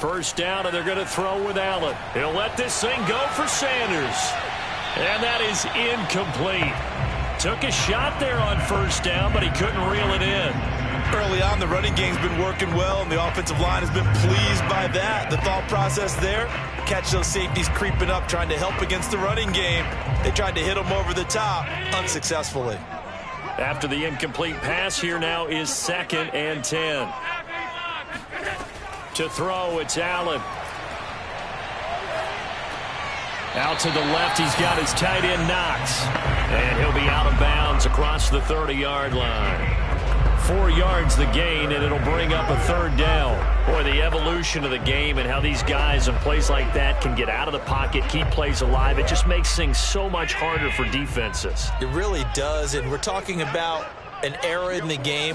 First down, and they're going to throw with Allen. He'll let this thing go for Sanders. And that is incomplete. Took a shot there on first down, but he couldn't reel it in. Early on, the running game's been working well, and the offensive line has been pleased by that. The thought process there, catch those safeties creeping up, trying to help against the running game. They tried to hit them over the top, unsuccessfully. After the incomplete pass, here now is 2nd and 10. To throw, it's Allen. Out to the left, he's got his tight end Knox. And he'll be out of bounds across the 30-yard line. 4 yards the gain, and it'll bring up a 3rd down. Boy, the evolution of the game and how these guys in plays like that can get out of the pocket, keep plays alive, it just makes things so much harder for defenses. It really does, and we're talking about an era in the game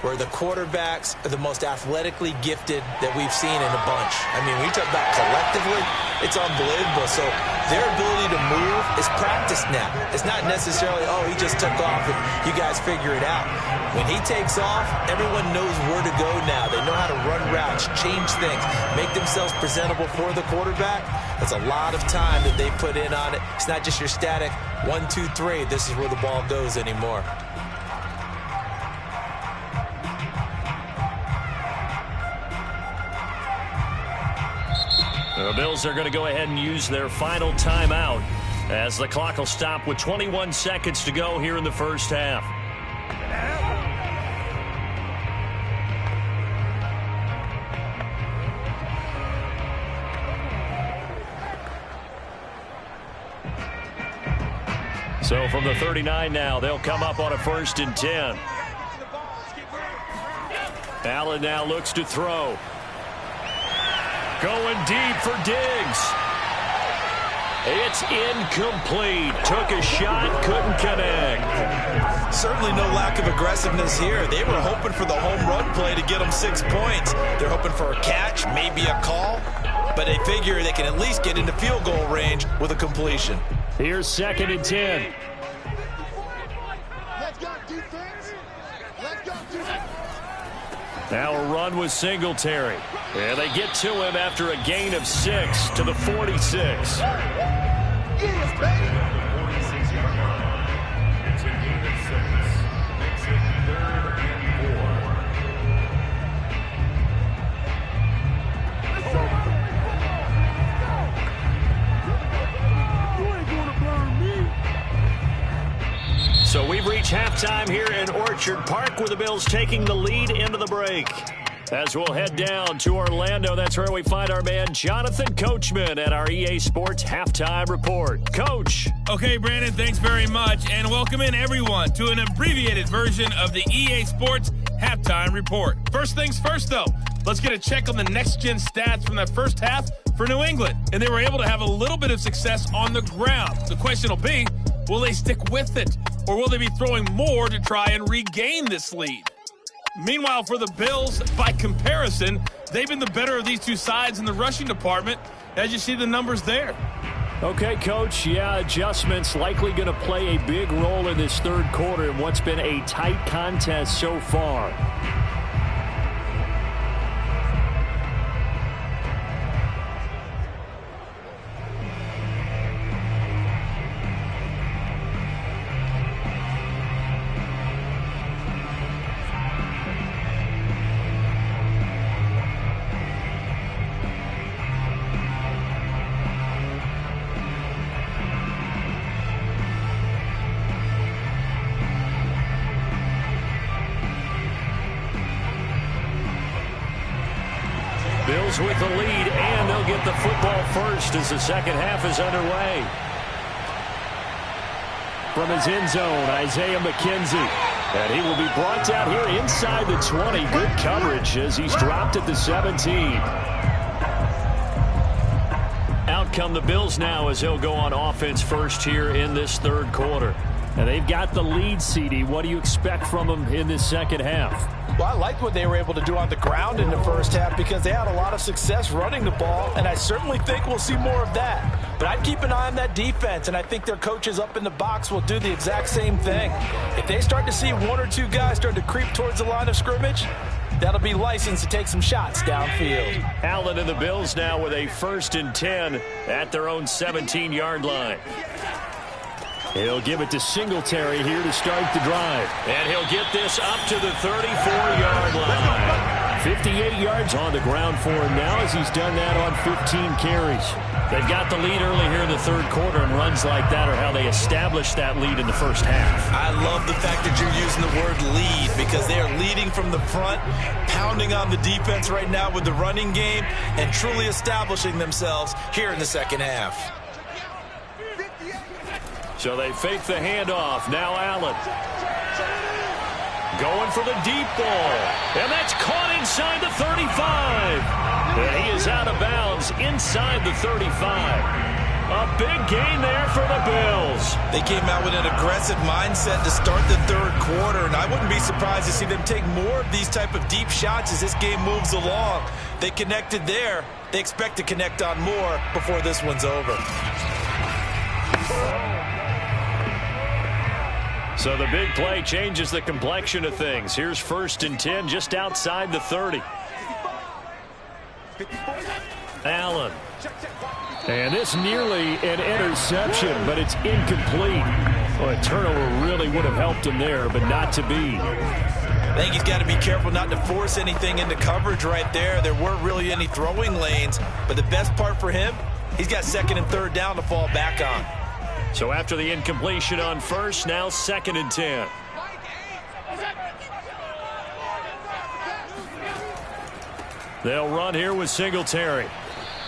where the quarterbacks are the most athletically gifted that we've seen in a bunch. I mean, when you talk about collectively, it's unbelievable. So their ability to move is practiced now. It's not necessarily, oh, he just took off and you guys figure it out. When he takes off, everyone knows where to go now. They know how to run routes, change things, make themselves presentable for the quarterback. That's a lot of time that they put in on it. It's not just your static 1, 2, 3. This is where the ball goes anymore. The Bills are going to go ahead and use their final timeout as the clock will stop with 21 seconds to go here in the first half. So from the 39 now, they'll come up on a 1st and 10. Allen now looks to throw. Going deep for Diggs. It's incomplete. Took a shot, couldn't connect. Certainly no lack of aggressiveness here. They were hoping for the home run play to get them 6 points. They're hoping for a catch, maybe a call, but they figure they can at least get into field goal range with a completion. Here's 2nd and 10. Let's go, defense. Let's go, defense. Now a run with Singletary. And they get to him after a gain of 6 to the 46. Yes, baby. It's a gain of 6. Makes it 3rd and 4. You ain't gonna burn me. So we've reached halftime here in Orchard Park with the Bills taking the lead into the break. As we'll head down to Orlando, that's where we find our man Jonathan Coachman at our EA Sports Halftime Report. Coach. Okay, Brandon, thanks very much, and welcome in everyone to an abbreviated version of the EA Sports Halftime Report. First things first, though, let's get a check on the next-gen stats from that first half for New England, and they were able to have a little bit of success on the ground. The question will be, will they stick with it, or will they be throwing more to try and regain this lead? Meanwhile, for the Bills, by comparison, they've been the better of these two sides in the rushing department, as you see the numbers there. Okay, Coach, yeah, adjustments likely going to play a big role in this third quarter in what's been a tight contest so far. Bills with the lead, and they'll get the football first as the second half is underway. From his end zone, Isaiah McKenzie. And he will be brought down here inside the 20. Good coverage as he's dropped at the 17. Out come the Bills now as he'll go on offense first here in this third quarter. And they've got the lead, CD. What do you expect from them in this second half? Well, I like what they were able to do on the ground in the first half because they had a lot of success running the ball, and I certainly think we'll see more of that. But I'd keep an eye on that defense, and I think their coaches up in the box will do the exact same thing. If they start to see one or two guys start to creep towards the line of scrimmage, that'll be licensed to take some shots downfield. Allen and the Bills now with a 1st and 10 at their own 17-yard line. He'll give it to Singletary here to start the drive. And he'll get this up to the 34-yard line. 58 yards on the ground for him now as he's done that on 15 carries. They've got the lead early here in the third quarter, and runs like that are how they established that lead in the first half. I love the fact that you're using the word lead because they are leading from the front, pounding on the defense right now with the running game, and truly establishing themselves here in the second half. So they fake the handoff. Now Allen. Going for the deep ball. And that's caught inside the 35. And he is out of bounds inside the 35. A big gain there for the Bills. They came out with an aggressive mindset to start the third quarter, and I wouldn't be surprised to see them take more of these type of deep shots as this game moves along. They connected there. They expect to connect on more before this one's over. So the big play changes the complexion of things. Here's 1st and 10 just outside the 30. Allen. And this nearly an interception, but it's incomplete. Well, a turnover really would have helped him there, but not to be. I think he's got to be careful not to force anything into coverage right there. There weren't really any throwing lanes, but the best part for him, he's got 2nd and 3rd down to fall back on. So after the incompletion on 1st, now 2nd and 10. They'll run here with Singletary.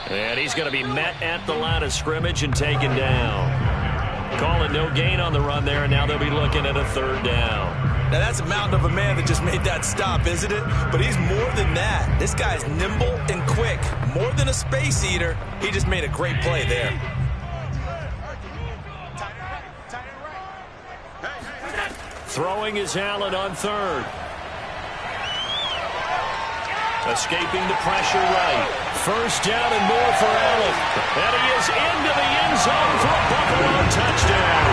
And he's going to be met at the line of scrimmage and taken down. Calling no gain on the run there, and now they'll be looking at a 3rd down. Now that's a mountain of a man that just made that stop, isn't it? But he's more than that. This guy's nimble and quick. More than a space eater, he just made a great play there. Throwing is Allen on 3rd. Escaping the pressure right. 1st down and more for Allen. And he is into the end zone for a Buffalo touchdown.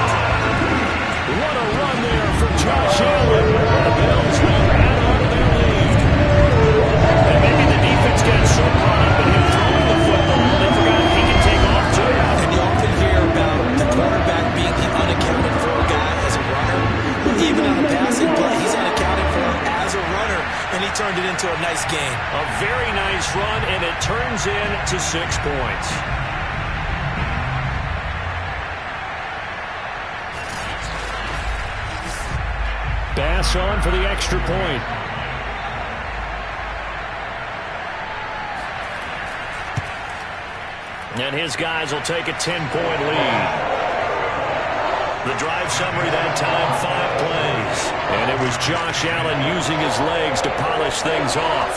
What a run there for Josh Allen. The Bills will add on to their lead. And maybe the defense got so caught up in him throwing the football, they forgot he can take off too. And you often hear about the quarterback being the unaccounted for guy as a runner. Well, even on a passing play, he's unaccounted for as a runner, and he turned it into a nice game. A very nice run, and it turns into 6 points. Bass on for the extra point. And his guys will take a 10-point lead. The drive summary that time, 5 plays. And it was Josh Allen using his legs to polish things off.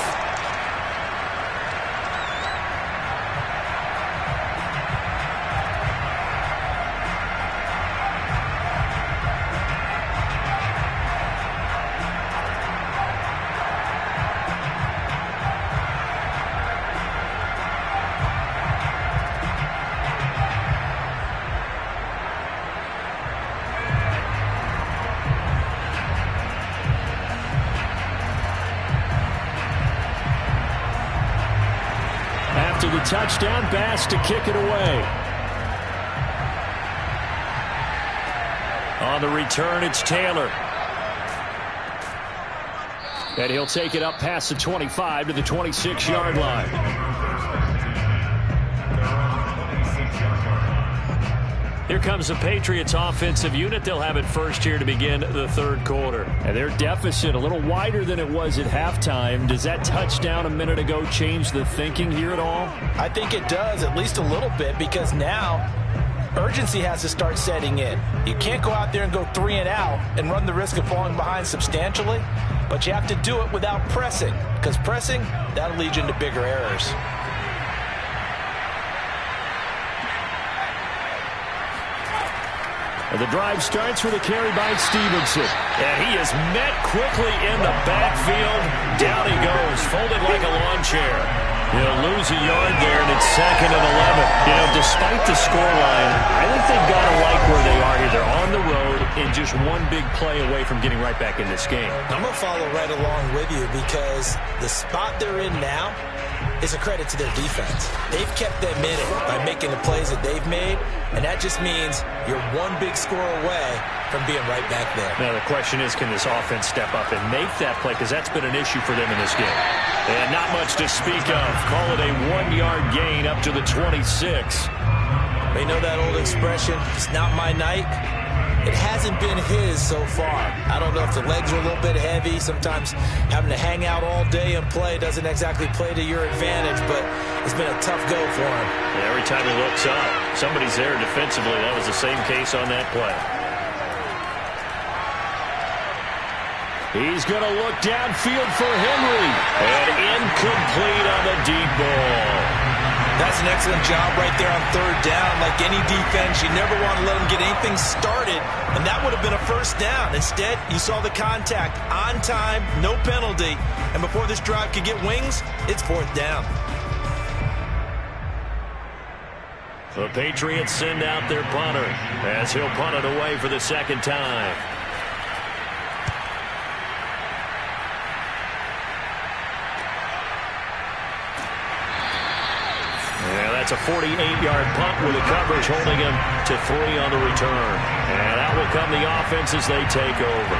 touchdown. Bass to kick it away. On the return, it's Taylor. And he'll take it up past the 25 to the 26-yard line. Here comes the Patriots offensive unit. They'll have it first here to begin the third quarter. And their deficit a little wider than it was at halftime. Does that touchdown a minute ago change the thinking here at all? I think it does, at least a little bit, because now urgency has to start setting in. You can't go out there and go 3 and out and run the risk of falling behind substantially, but you have to do it without pressing, because pressing, that'll lead you into bigger errors. And the drive starts with a carry by Stevenson. And he is met quickly in the backfield. Down he goes, folded like a lawn chair. He'll lose a yard there, and it's 2nd and 11. You know, despite the scoreline, I think they've got to like where they are here. They're on the road and just one big play away from getting right back in this game. I'm going to follow right along with you, because the spot they're in now is a credit to their defense. They've kept them in it by making the plays that they've made, and that just means you're one big score away from being right back there. Now the question is, can this offense step up and make that play, because that's been an issue for them in this game. And not much to speak of. Call it a 1-yard gain up to the 26. They know that old expression, it's not my night. It hasn't been his so far. I don't know if the legs are a little bit heavy. Sometimes having to hang out all day and play doesn't exactly play to your advantage, but it's been a tough go for him. And every time he looks up, somebody's there defensively. That was the same case on that play. He's going to look downfield for Henry. And incomplete on the deep ball. That's an excellent job right there on 3rd down. Like any defense, you never want to let them get anything started, and that would have been a 1st down. Instead, you saw the contact on time, no penalty, and before this drive could get wings, it's 4th down. The Patriots send out their punter as he'll punt it away for the 2nd time. That's a 48-yard punt with the coverage holding him to 3 on the return. And out will come the offense as they take over.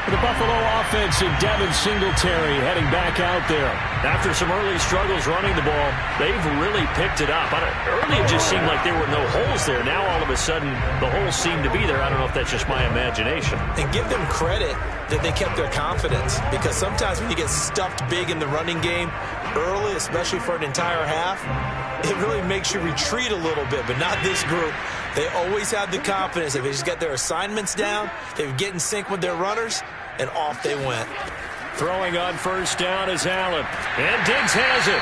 The Buffalo offense and Devin Singletary heading back out there. After some early struggles running the ball, they've really picked it up. Early it just seemed like there were no holes there. Now all of a sudden the holes seem to be there. I don't know if that's just my imagination. And give them credit that they kept their confidence, because sometimes when you get stuffed big in the running game early, especially for an entire half, it really makes you retreat a little bit, but not this group. They always have the confidence. If they just get their assignments down, they would get in sync with their runners, and off they went. Throwing on 1st down is Allen. And Diggs has it.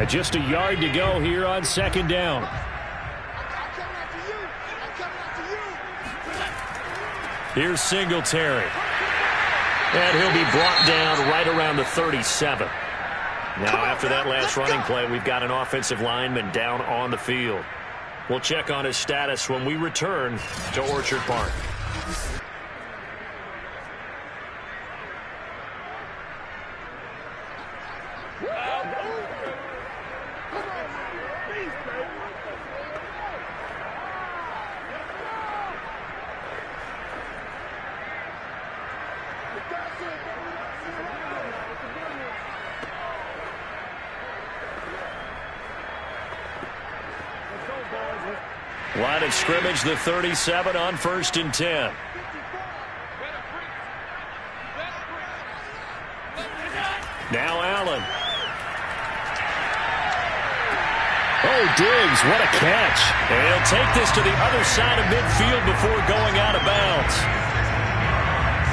Just a yard to go here on 2nd down. Here's Singletary. And he'll be brought down right around the 37. Now, after that last running play, we've got an offensive lineman down on the field. We'll check on his status when we return to Orchard Park. Line of scrimmage, the 37 on 1st and 10. Now Allen. Oh, Diggs, what a catch. And he'll take this to the other side of midfield before going out of bounds.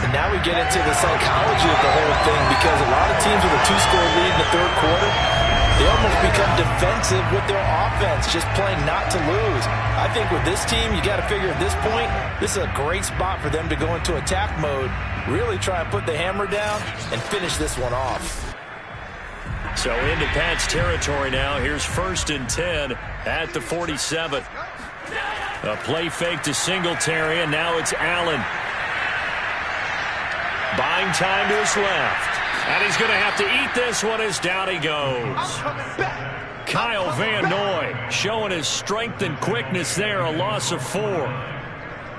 And now we get into the psychology of the whole thing, because a lot of teams with a 2-score lead in the 3rd quarter, they almost become defensive with their offense, just playing not to lose. I think with this team, you got to figure at this point, this is a great spot for them to go into attack mode, really try and put the hammer down and finish this one off. So into Pat's territory now. Here's 1st and 10 at the 47. A play fake to Singletary, and now it's Allen. Buying time to his left. And he's going to have to eat this one as down he goes. Kyle Van Noy showing his strength and quickness there. A loss of 4.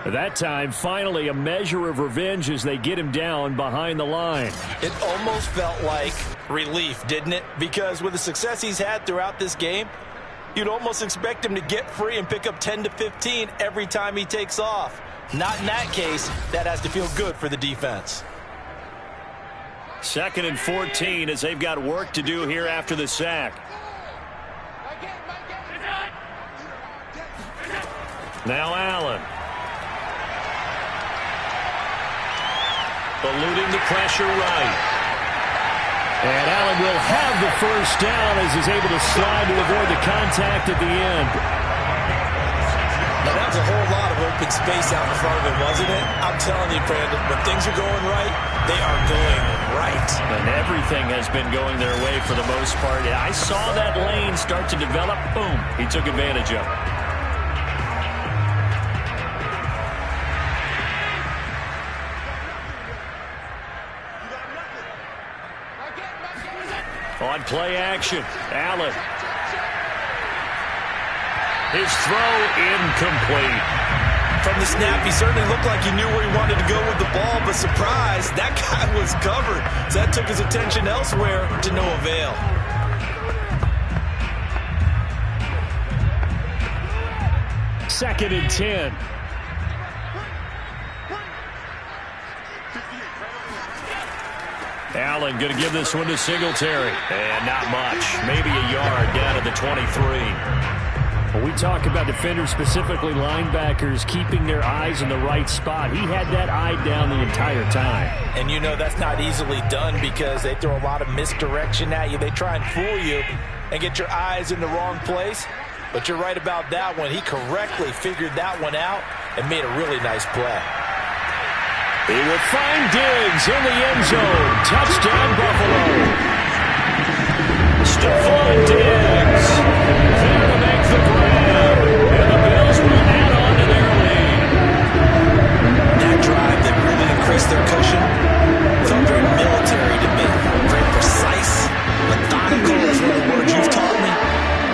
That time, finally, a measure of revenge as they get him down behind the line. It almost felt like relief, didn't it? Because with the success he's had throughout this game, you'd almost expect him to get free and pick up 10 to 15 every time he takes off. Not in that case. That has to feel good for the defense. 2nd and 14 as they've got work to do here after the sack. Now Allen. Eluding the pressure right. And Allen will have the first down as he's able to slide to avoid the contact at the end. Now, that was a whole lot of open space out in front of him, wasn't it? I'm telling you, Brandon, when things are going right, they are going right. And everything has been going their way for the most part. I saw that lane start to develop. Boom. He took advantage of it. On play action, Allen. His throw incomplete. From the snap, he certainly looked like he knew where he wanted to go with the ball, but surprise, that guy was covered. So that took his attention elsewhere to no avail. Second and 10. Allen going to give this one to Singletary. And not much. Maybe a yard down to the 23. When we talk about defenders, specifically linebackers, keeping their eyes in the right spot, he had that eye down the entire time. And you know that's not easily done because they throw a lot of misdirection at you. They try and fool you and get your eyes in the wrong place. But you're right about that one. He correctly figured that one out and made a really nice play. He will find Diggs in the end zone. Touchdown, Buffalo. Stephon Diggs there to make the grab. And the Bills will add on to their lead. That drive that really increased their cushion felt very military to me. Very precise, methodical is one of the words you've taught me.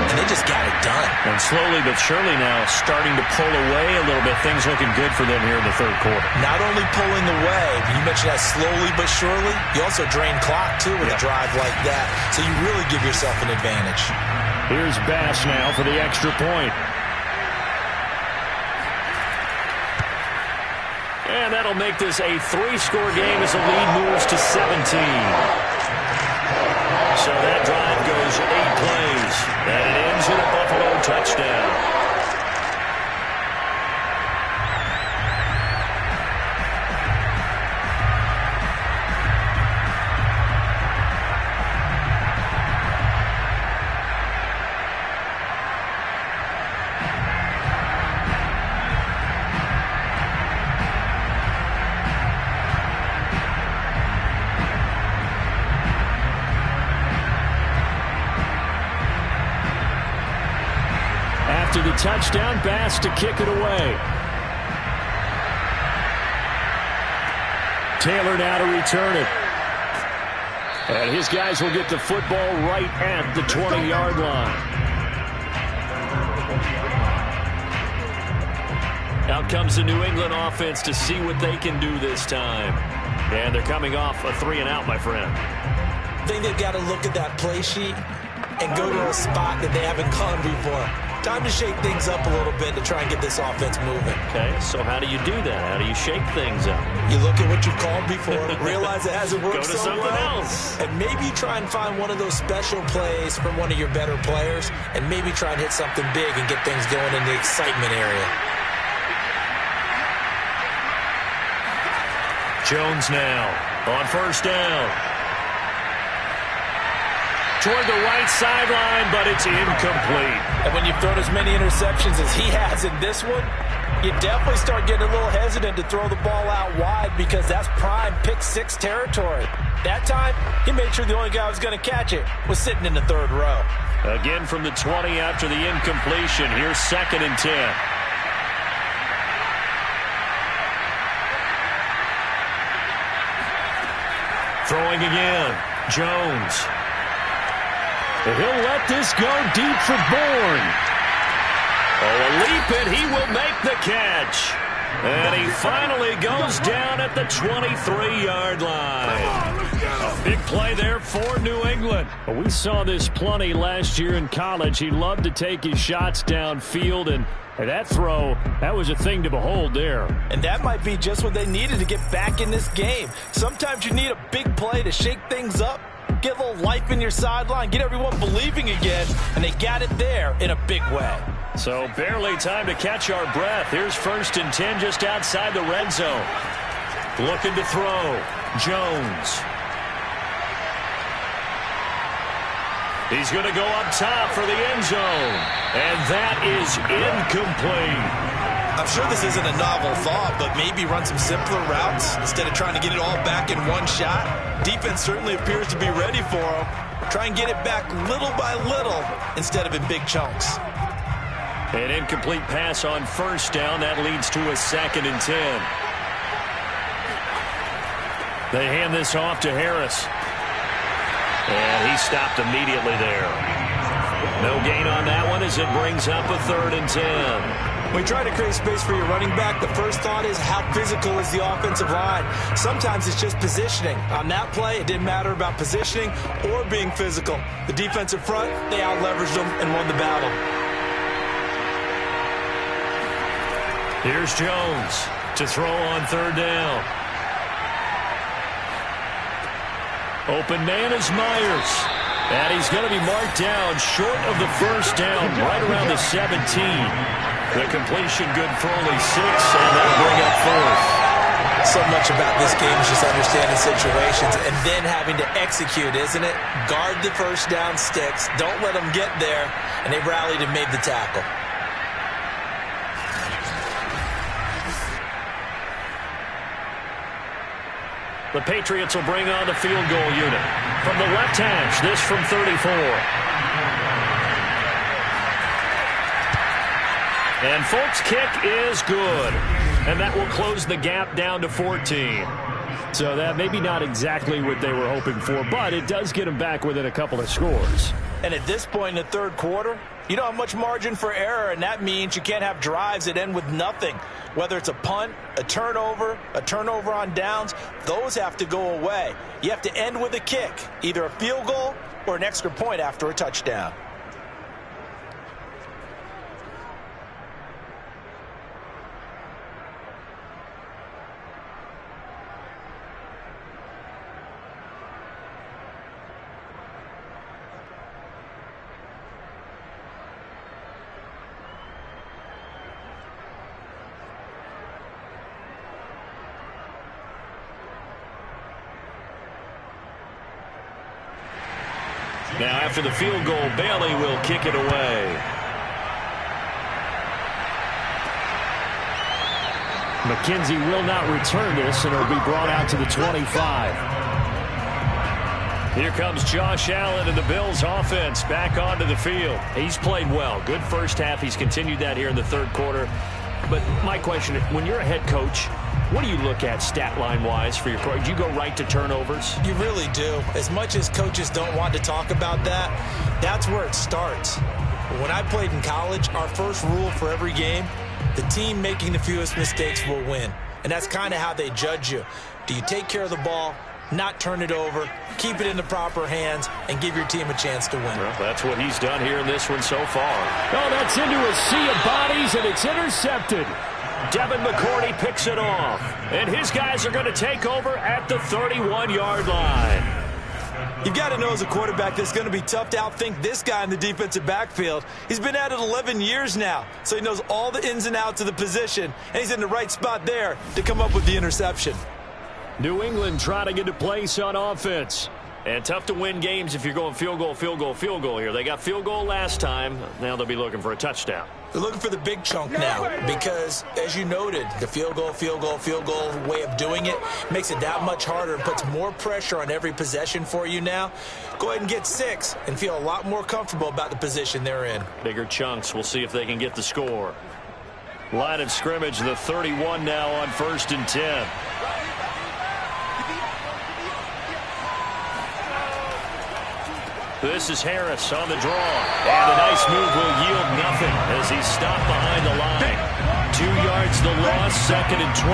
And they just got it done. And slowly but surely now starting to pull away a little bit. Things looking good for them here in the third quarter. Not only pulling away, you mentioned that slowly but surely, you also drain clock too with a drive like that. So you really give yourself an advantage. Here's Bass now for the extra point. And that'll make this a 3-score game as the lead moves to 17. So that drive goes 8 plays. And it ends in a Buffalo touchdown. After the touchdown, Bass to kick it away. Taylor now to return it. And his guys will get the football right at the 20-yard line. Out comes the New England offense to see what they can do this time. And they're coming off a 3-and-out, my friend. I think they've got to look at that play sheet and go to a spot that they haven't gone before. Time to shake things up a little bit to try and get this offense moving. Okay, so how do you do that? How do you shake things up? You look at what you've called before, realize it hasn't worked Go to something else. And maybe try and find one of those special plays from one of your better players, and maybe try and hit something big and get things going in the excitement area. Jones now on first down. toward the right sideline, but it's incomplete. And when you've thrown as many interceptions as he has in this one, you definitely start getting a little hesitant to throw the ball out wide because that's prime pick six territory. That time, he made sure the only guy who was going to catch it was sitting in the third row. Again from the 20 after the incompletion. Here's 2nd and 10. Throwing again. Jones. He'll let this go deep for Bourne. Oh, a leap, and he will make the catch. And he finally goes down at the 23-yard line. A big play there for New England. We saw this plenty last year in college. He loved to take his shots downfield, and that throw, that was a thing to behold there. And that might be just what they needed to get back in this game. Sometimes you need a big play to shake things up, get a little life in your sideline, get everyone believing again, and they got it there in a big way. So barely time to catch our breath. Here's 1st and 10 just outside the red zone. Looking to throw. Jones. He's going to go up top for the end zone. And that is incomplete. I'm sure this isn't a novel thought, but maybe run some simpler routes instead of trying to get it all back in one shot. Defense certainly appears to be ready for him. Try and get it back little by little instead of in big chunks. An incomplete pass on 1st down. That leads to a 2nd and 10. They hand this off to Harris. And he stopped immediately there. No gain on that one as it brings up a 3rd and 10. When you try to create space for your running back, the first thought is how physical is the offensive line. Sometimes it's just positioning. On that play, it didn't matter about positioning or being physical. The defensive front, they out-leveraged them and won the battle. Here's Jones to throw on 3rd down. Open man is Myers. And he's going to be marked down short of the 1st down, right around the 17. The completion good for only 6, and that'll bring up 4th. So much about this game is just understanding situations and then having to execute, isn't it? Guard the 1st down sticks. Don't let them get there. And they rallied and made the tackle. The Patriots will bring on the field goal unit. From the left hash, this from 34. And Folk's kick is good. And that will close the gap down to 14. So that maybe not exactly what they were hoping for, but it does get them back within a couple of scores. And at this point in the 3rd quarter, you don't have much margin for error, and that means you can't have drives that end with nothing. Whether it's a punt, a turnover on downs, those have to go away. You have to end with a kick, either a field goal or an extra point after a touchdown. Now after the field goal, Bailey will kick it away. McKenzie will not return this, and it'll be brought out to the 25. Here comes Josh Allen and the Bills offense back onto the field. He's played well. Good 1st half. He's continued that here in the 3rd quarter. But my question, when you're a head coach, what do you look at stat line-wise for your pro? Do you go right to turnovers? You really do. As much as coaches don't want to talk about that, that's where it starts. When I played in college, our first rule for every game, the team making the fewest mistakes will win. And that's kind of how they judge you. Do you take care of the ball, not turn it over, keep it in the proper hands, and give your team a chance to win? Well, that's what he's done here in this one so far. Oh, that's into a sea of bodies, and it's intercepted. Devin McCourty picks it off. And his guys are going to take over at the 31-yard line. You've got to know as a quarterback it's going to be tough to outthink this guy in the defensive backfield. He's been at it 11 years now, so he knows all the ins and outs of the position, and he's in the right spot there to come up with the interception. New England trying to get a place on offense. And tough to win games if you're going field goal, field goal, field goal here. They got field goal last time. Now they'll be looking for a touchdown. They're looking for the big chunk now because, as you noted, the field goal way of doing it makes it that much harder and puts more pressure on every possession for you now. Go ahead and get 6 and feel a lot more comfortable about the position they're in. Bigger chunks. We'll see if they can get the score. Line of scrimmage, the 31 now on 1st and 10. This is Harris on the draw. And a nice move will yield nothing as he's stopped behind the line. 2 yards the loss, 2nd and 12.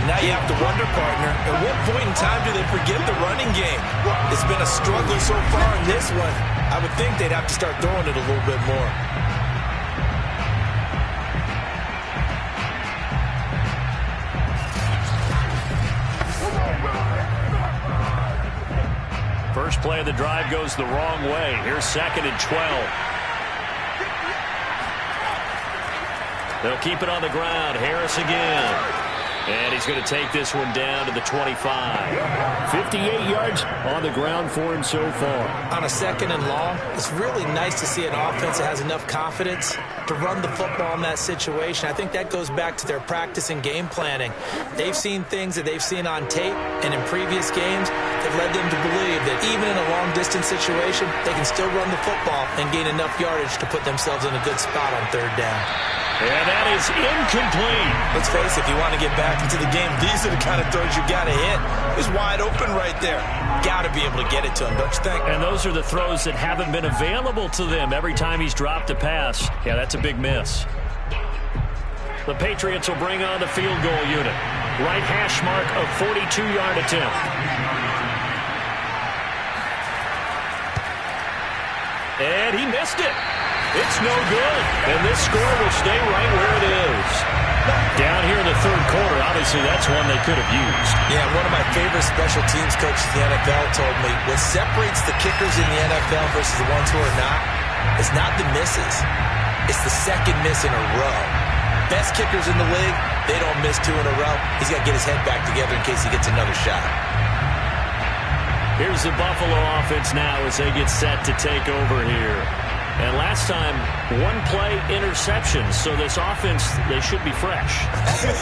And now you have to wonder, partner, at what point in time do they forget the running game? It's been a struggle so far in this one. I would think they'd have to start throwing it a little bit more. First play of the drive goes the wrong way. Here's 2nd and 12. They'll keep it on the ground. Harris again. And he's going to take this one down to the 25. 58 yards on the ground for him so far. On a 2nd and long, it's really nice to see an offense that has enough confidence to run the football in that situation. I think that goes back to their practice and game planning. They've seen things that they've seen on tape and in previous games that led them to believe that even in a long-distance situation, they can still run the football and gain enough yardage to put themselves in a good spot on 3rd down. And that is incomplete. Let's face it, if you want to get back into the game, these are the kind of throws you got to hit. He's wide open right there. Got to be able to get it to him, don't you think? And those are the throws that haven't been available to them every time he's dropped a pass. Yeah, that's a big miss. The Patriots will bring on the field goal unit. Right hash mark of 42-yard attempt. And he missed it. It's no good. And this score will stay right where it is. Down here in the 3rd quarter, obviously that's one they could have used. Yeah, one of my favorite special teams coaches in the NFL told me what separates the kickers in the NFL versus the ones who are not is not the misses. It's the 2nd miss in a row. Best kickers in the league, they don't miss 2 in a row. He's got to get his head back together in case he gets another shot. Here's the Buffalo offense now as they get set to take over here. And last time, 1-play interceptions. So this offense, they should be fresh.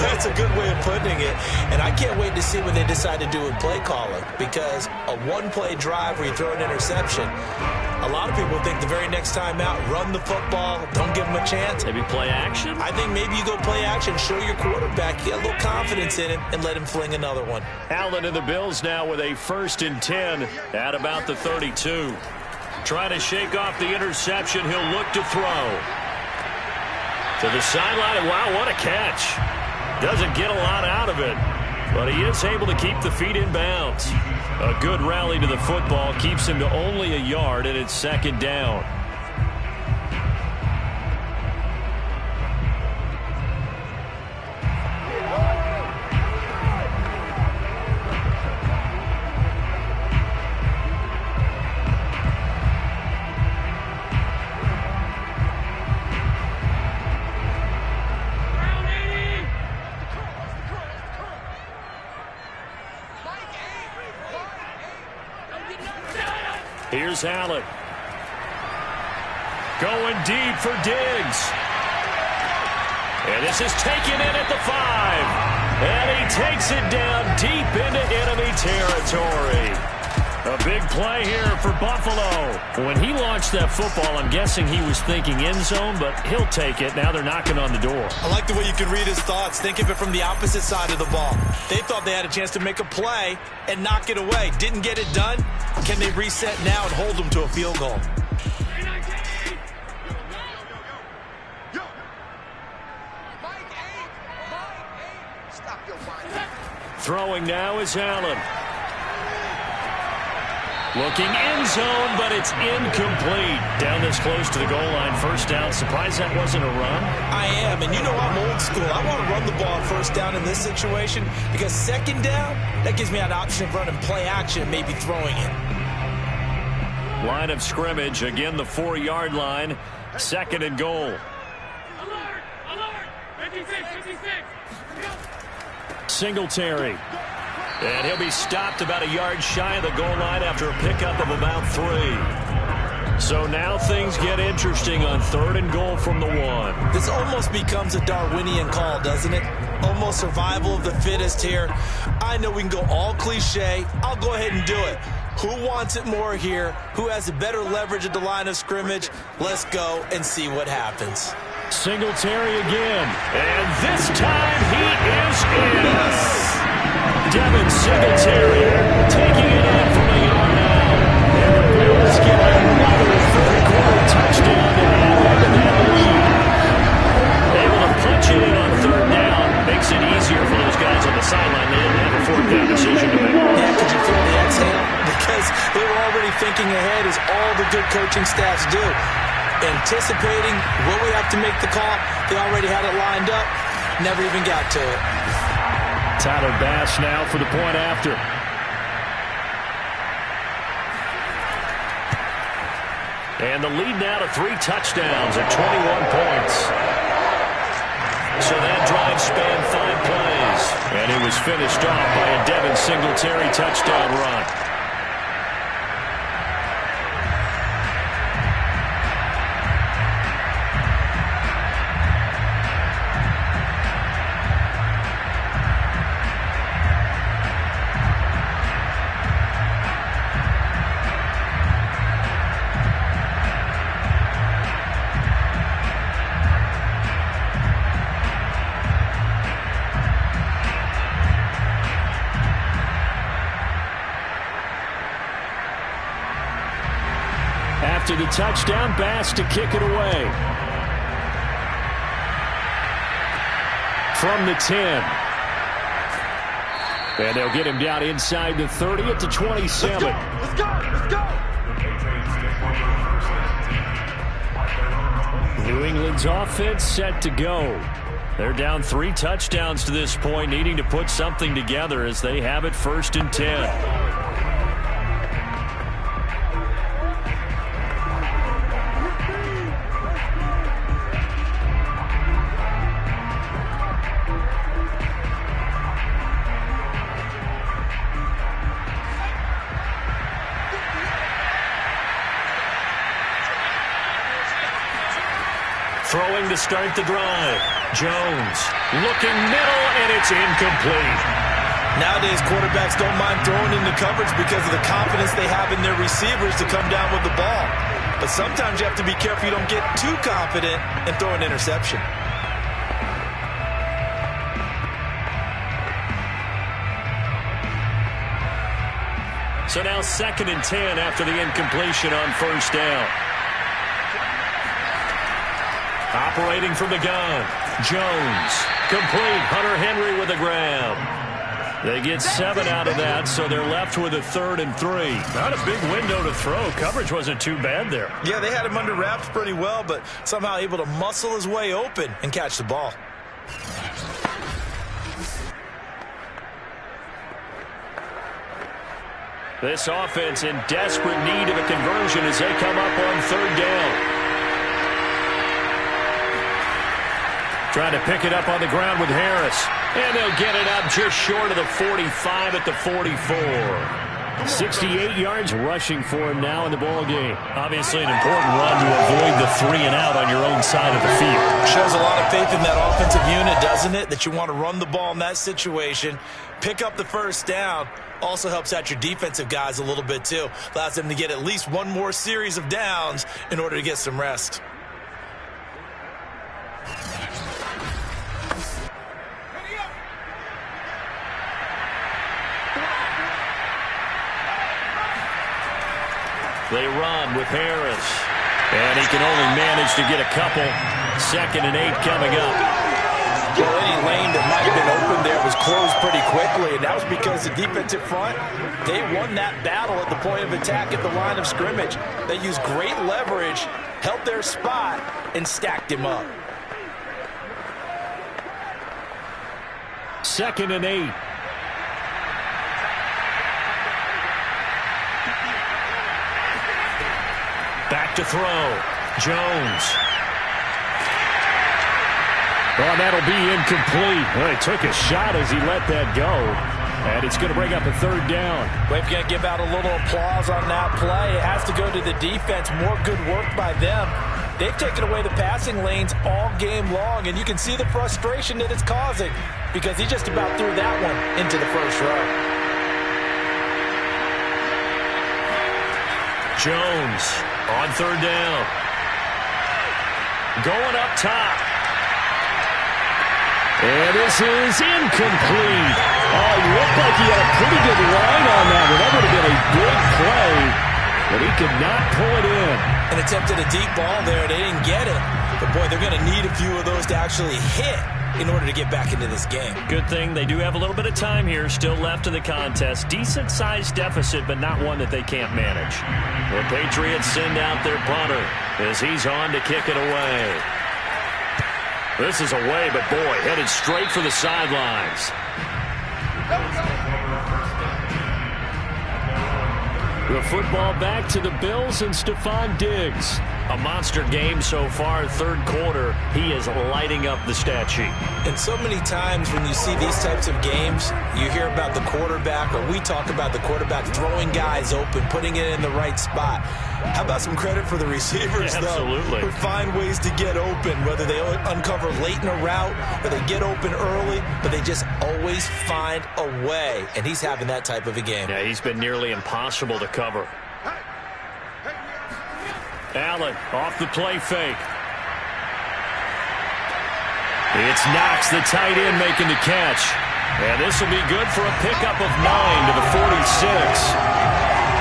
That's a good way of putting it. And I can't wait to see when they decide to do with play calling. Because a 1-play drive where you throw an interception, a lot of people think the very next time out, run the football, don't give them a chance. Maybe play action? I think maybe you go play action, show your quarterback, get a little confidence in him, and let him fling another one. Allen and the Bills now with a 1st and 10 at about the 32. Trying to shake off the interception. He'll look to throw. To the sideline. Wow, what a catch. Doesn't get a lot out of it, but he is able to keep the feet in bounds. A good rally to the football. Keeps him to only a yard, and it's 2nd down. Here's Allen. Going deep for Diggs. And this is taken in at the 5. And he takes it down deep into enemy territory. A big play here for Buffalo. When he launched that football, I'm guessing he was thinking end zone, but he'll take it. Now they're knocking on the door. I like the way you can read his thoughts. Think of it from the opposite side of the ball. They thought they had a chance to make a play and knock it away. Didn't get it done. Can they reset now and hold them to a field goal? Throwing now is Allen. Looking end zone, but it's incomplete. Down this close to the goal line, 1st down. Surprised that wasn't a run? I am, and you know I'm old school. I want to run the ball on 1st down in this situation because 2nd down, that gives me an option of running play action, maybe throwing it. Line of scrimmage, again the 4-yard line, 2nd and goal. Alert! Alert! 56, 56! Singletary. And he'll be stopped about a yard shy of the goal line after a pickup of about 3. So now things get interesting on 3rd and goal from the 1. This almost becomes a Darwinian call, doesn't it? Almost survival of the fittest here. I know we can go all cliche. I'll go ahead and do it. Who wants it more here? Who has a better leverage at the line of scrimmage? Let's go and see what happens. Singletary again. And this time he is in. Devin Singletary taking it in from a yard out. And the Bills get another third-quarter touchdown to add on to that lead. Able to punch it in on 3rd down. Makes it easier for those guys on the sideline. They didn't have a 4th down decision to make. Yeah, could you feel the exhale? Because they were already thinking ahead, as all the good coaching staffs do. Anticipating, will we have to make the call? They already had it lined up. Never even got to it. Tyler Bass now for the point after. And the lead now to 3 touchdowns at 21 points. So that drive spanned 5 plays. And it was finished off by a Devin Singletary touchdown run. After the touchdown, Bass to kick it away. From the 10. And they'll get him down inside the 30 at the 27. Let's go! New England's offense set to go. They're down 3 touchdowns to this point, needing to put something together as they have it 1st and 10. Throwing to start the drive. Jones looking middle, and it's incomplete. Nowadays, quarterbacks don't mind throwing into coverage because of the confidence they have in their receivers to come down with the ball. But sometimes you have to be careful you don't get too confident and throw an interception. So now 2nd and 10 after the incompletion on 1st down. Operating from the gun. Jones. Complete. Hunter Henry with a grab. They get 7 out of that, so they're left with a 3rd and 3. Not a big window to throw. Coverage wasn't too bad there. Yeah, they had him under wraps pretty well, but somehow able to muscle his way open and catch the ball. This offense in desperate need of a conversion as they come up on 3rd down. Trying to pick it up on the ground with Harris. And they'll get it up just short of the 45 at the 44. 68 yards rushing for him now in the ball game. Obviously an important run to avoid the 3 and out on your own side of the field. Shows a lot of faith in that offensive unit, doesn't it? That you want to run the ball in that situation. Pick up the 1st down. Also helps out your defensive guys a little bit too. Allows them to get at least one more series of downs in order to get some rest. They run with Harris. And he can only manage to get a couple. 2nd and 8 coming up. Well, any lane that might have been open there was closed pretty quickly, and that was because the defensive front, they won that battle at the point of attack at the line of scrimmage. They used great leverage, held their spot, and stacked him up. 2nd and 8. Back to throw. Jones. Well, that'll be incomplete. Well, he took a shot as he let that go. And it's going to bring up a third down. We're going to give out a little applause on that play. It has to go to the defense. More good work by them. They've taken away the passing lanes all game long, and you can see the frustration that it's causing because he just about threw that one into the first row. Jones on third down. Going up top. And this is incomplete. Oh, it looked like he had a pretty good line on that one. That would have been a good play, but he could not pull it in. And attempted a deep ball there. They didn't get it. But, boy, they're going to need a few of those to actually hit in order to get back into this game. Good thing they do have a little bit of time here still left in the contest. Decent-sized deficit, but not one that they can't manage. The Patriots send out their punter as he's on to kick it away. This is away, but boy, headed straight for the sidelines. The football back to the Bills and Stephon Diggs. A monster game so far, third quarter. He is lighting up the stat sheet. And so many times when you see these types of games, you hear about the quarterback, or we talk about the quarterback throwing guys open, putting it in the right spot. How about some credit for the receivers, Yeah, absolutely. though, who find ways to get open, whether they uncover late in a route or they get open early, but they just always find a way. And he's having that type of a game. Yeah, he's been nearly impossible to cover. Allen off the play fake. It's Knox, the tight end, making the catch. And this will be good for a pickup of 9 to the 46.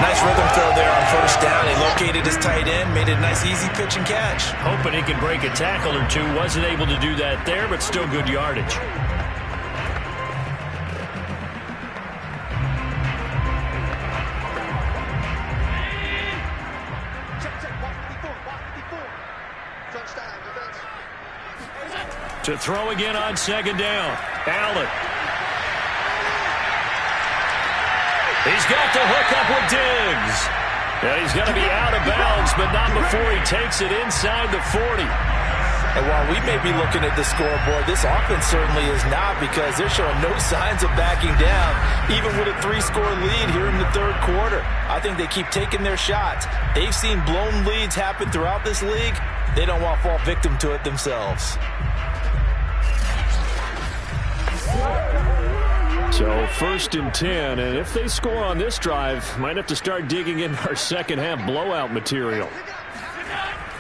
Nice rhythm throw there on first down. He located his tight end, made it a nice easy pitch and catch. Hoping he could break a tackle or two. Wasn't able to do that there, but still good yardage. To throw again on second down. Allen. He's got the hook up with Diggs. And he's going to be out of bounds, but not before he takes it inside the 40. And while we may be looking at the scoreboard, this offense certainly is not, because they're showing no signs of backing down, even with a 3-score lead here in the third quarter. I think they keep taking their shots. They've seen blown leads happen throughout this league. They don't want to fall victim to it themselves. So 1st and 10, and if they score on this drive, might have to start digging in our second half blowout material.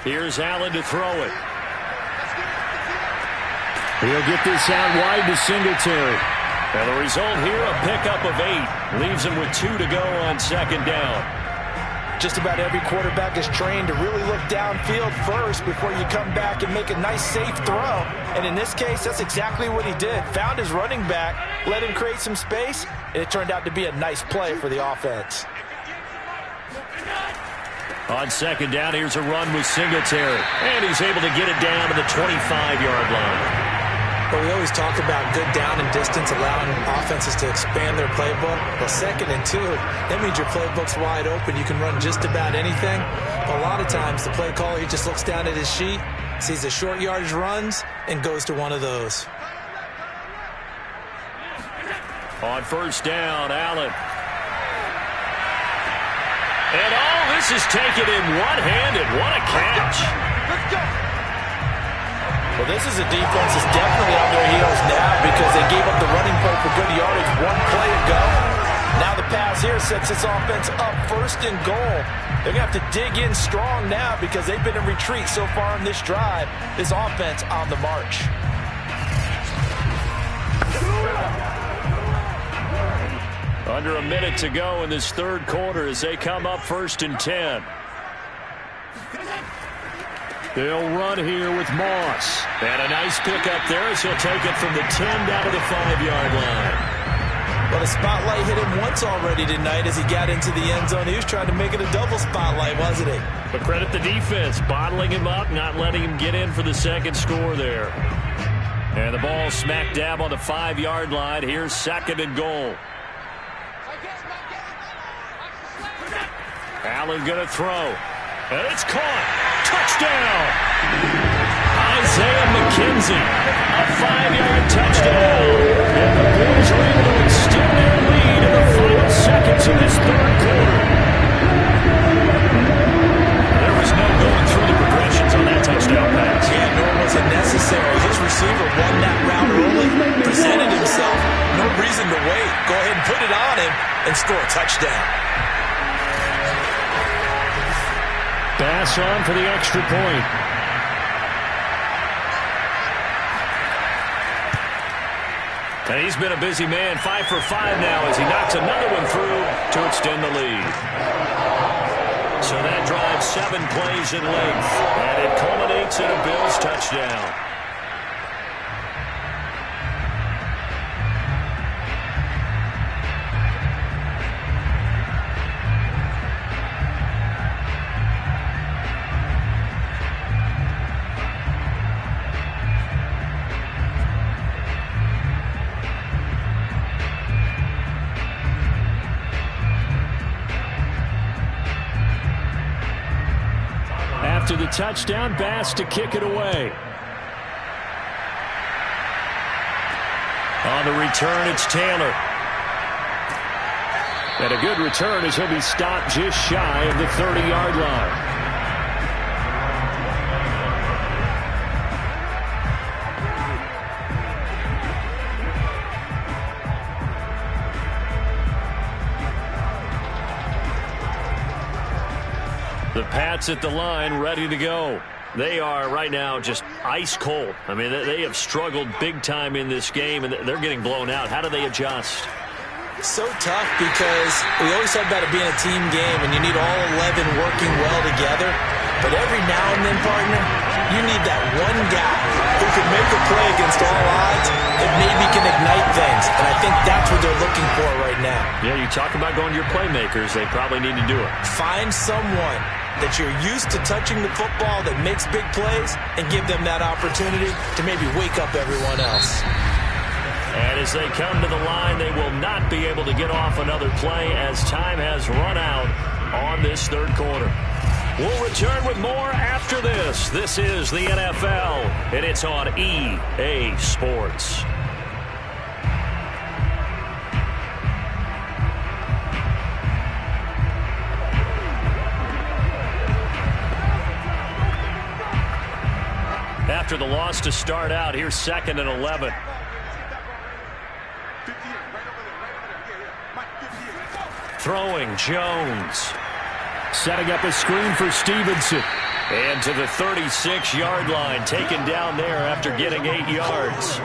Here's Allen to throw it. He'll get this out wide to Singletary. And the result here, a pickup of 8. Leaves him with 2 to go on second down. Just about every quarterback is trained to really look downfield first before you come back and make a nice, safe throw. And in this case, that's exactly what he did. Found his running back, let him create some space, and it turned out to be a nice play for the offense. On second down, here's a run with Singletary. And he's able to get it down to the 25-yard line. But we always talk about good down and distance, allowing offenses to expand their playbook. Well, 2nd and 2, that means your playbook's wide open. You can run just about anything. But a lot of times, the play caller, he just looks down at his sheet, sees the short yardage runs, and goes to one of those. On first down, Allen. And all this is taken in one-handed. What a catch. Let's go. Well, this is a defense that's definitely on their heels now, because they gave up the running play for good yardage one play ago. Now the pass here sets this offense up 1st and goal. They're going to have to dig in strong now, because they've been in retreat so far in this drive. This offense on the march. Under a minute to go in this third quarter as they come up 1st and 10. They'll run here with Moss. And a nice pickup there as he'll take it from the 10 down to the 5-yard line. Well, the spotlight hit him once already tonight as he got into the end zone. He was trying to make it a double spotlight, wasn't he? But credit the defense, bottling him up, not letting him get in for the second score there. And the ball smack dab on the 5-yard line. Here's 2nd and goal. Allen going to throw. And it's caught. Touchdown. Isaiah McKenzie. A 5-yard touchdown. And the Bills are able to extend their lead and score a touchdown. Pass on for the extra point. And he's been a busy man, 5 for 5 now as he knocks another one through to extend the lead. So that drives 7 plays in length, and it culminates in a Bills touchdown. After the touchdown, Bass to kick it away. On the return, it's Taylor. And a good return as he'll be stopped just shy of the 30-yard line. The Pats at the line, ready to go. They are right now just ice cold. I mean, they have struggled big time in this game, and they're getting blown out. How do they adjust? So tough because we always talk about it being a team game, and you need all 11 working well together. But every now and then, partner, you need that one guy who can make a play against all odds and maybe can ignite things. And I think that's what they're looking for right now. Yeah, you talk about going to your playmakers. They probably need to do it. Find someone that you're used to touching the football that makes big plays and give them that opportunity to maybe wake up everyone else. And as they come to the line, they will not be able to get off another play as time has run out on this third quarter. We'll return with more after this. This is the NFL, and it's on EA Sports. After the loss to start out, here's 2nd and 11. Throwing, Jones. Setting up a screen for Stevenson. And to the 36-yard line, taken down there after getting 8 yards.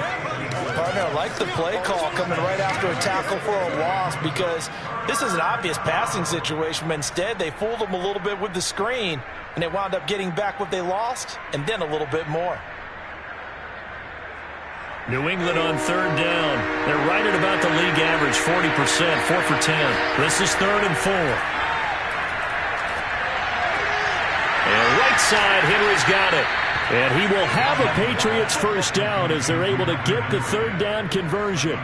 Partner, I like the play call coming right after a tackle for a loss because this is an obvious passing situation, but instead they fooled them a little bit with the screen, and they wound up getting back what they lost and then a little bit more. New England on 3rd down. They're right at about the league average, 40%, 4 for 10. This is 3rd and 4. And right side, Henry's got it. And he will have a Patriots first down as they're able to get the 3rd down conversion.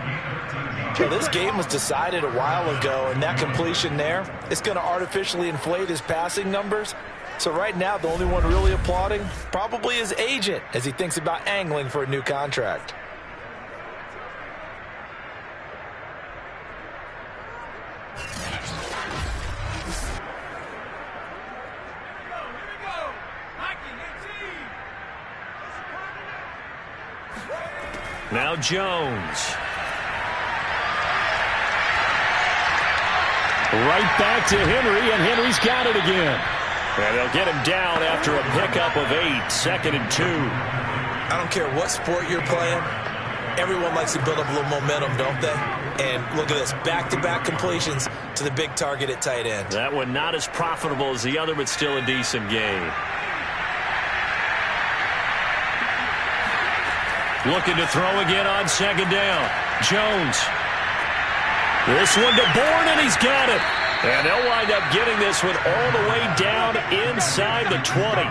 Well, this game was decided a while ago, and that completion there is going to artificially inflate his passing numbers. So right now, the only one really applauding probably his agent as he thinks about angling for a new contract. Now Jones. Right back to Henry, and Henry's got it again. And they'll get him down after a pickup of 8, 2nd and 2. I don't care what sport you're playing. Everyone likes to build up a little momentum, don't they? And look at this, back-to-back completions to the big target at tight end. That one not as profitable as the other, but still a decent game. Looking to throw again on 2nd down. Jones. This one to Bourne, and he's got it. And they'll wind up getting this one all the way down inside the 20.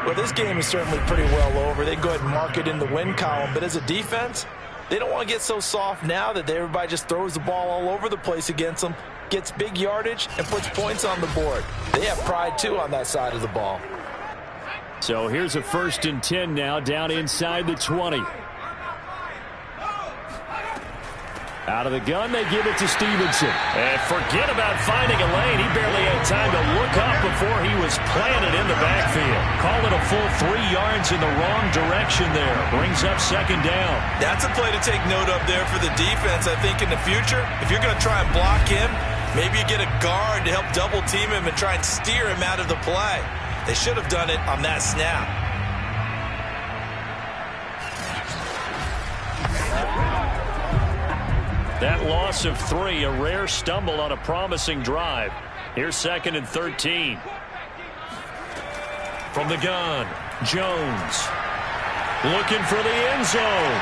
Well, this game is certainly pretty well over. They go ahead and mark it in the win column. But as a defense, they don't want to get so soft now that everybody just throws the ball all over the place against them, gets big yardage, and puts points on the board. They have pride, too, on that side of the ball. So here's a 1st and 10 now, down inside the 20. Out of the gun, they give it to Stevenson. And forget about finding a lane. He barely had time to look up before he was planted in the backfield. Call it a full 3 yards in the wrong direction there. Brings up second down. That's a play to take note of there for the defense. I think in the future, if you're going to try and block him, maybe you get a guard to help double team him and try and steer him out of the play. They should have done it on that snap. That loss of 3, a rare stumble on a promising drive. Here's 2nd and 13. From the gun, Jones. Looking for the end zone.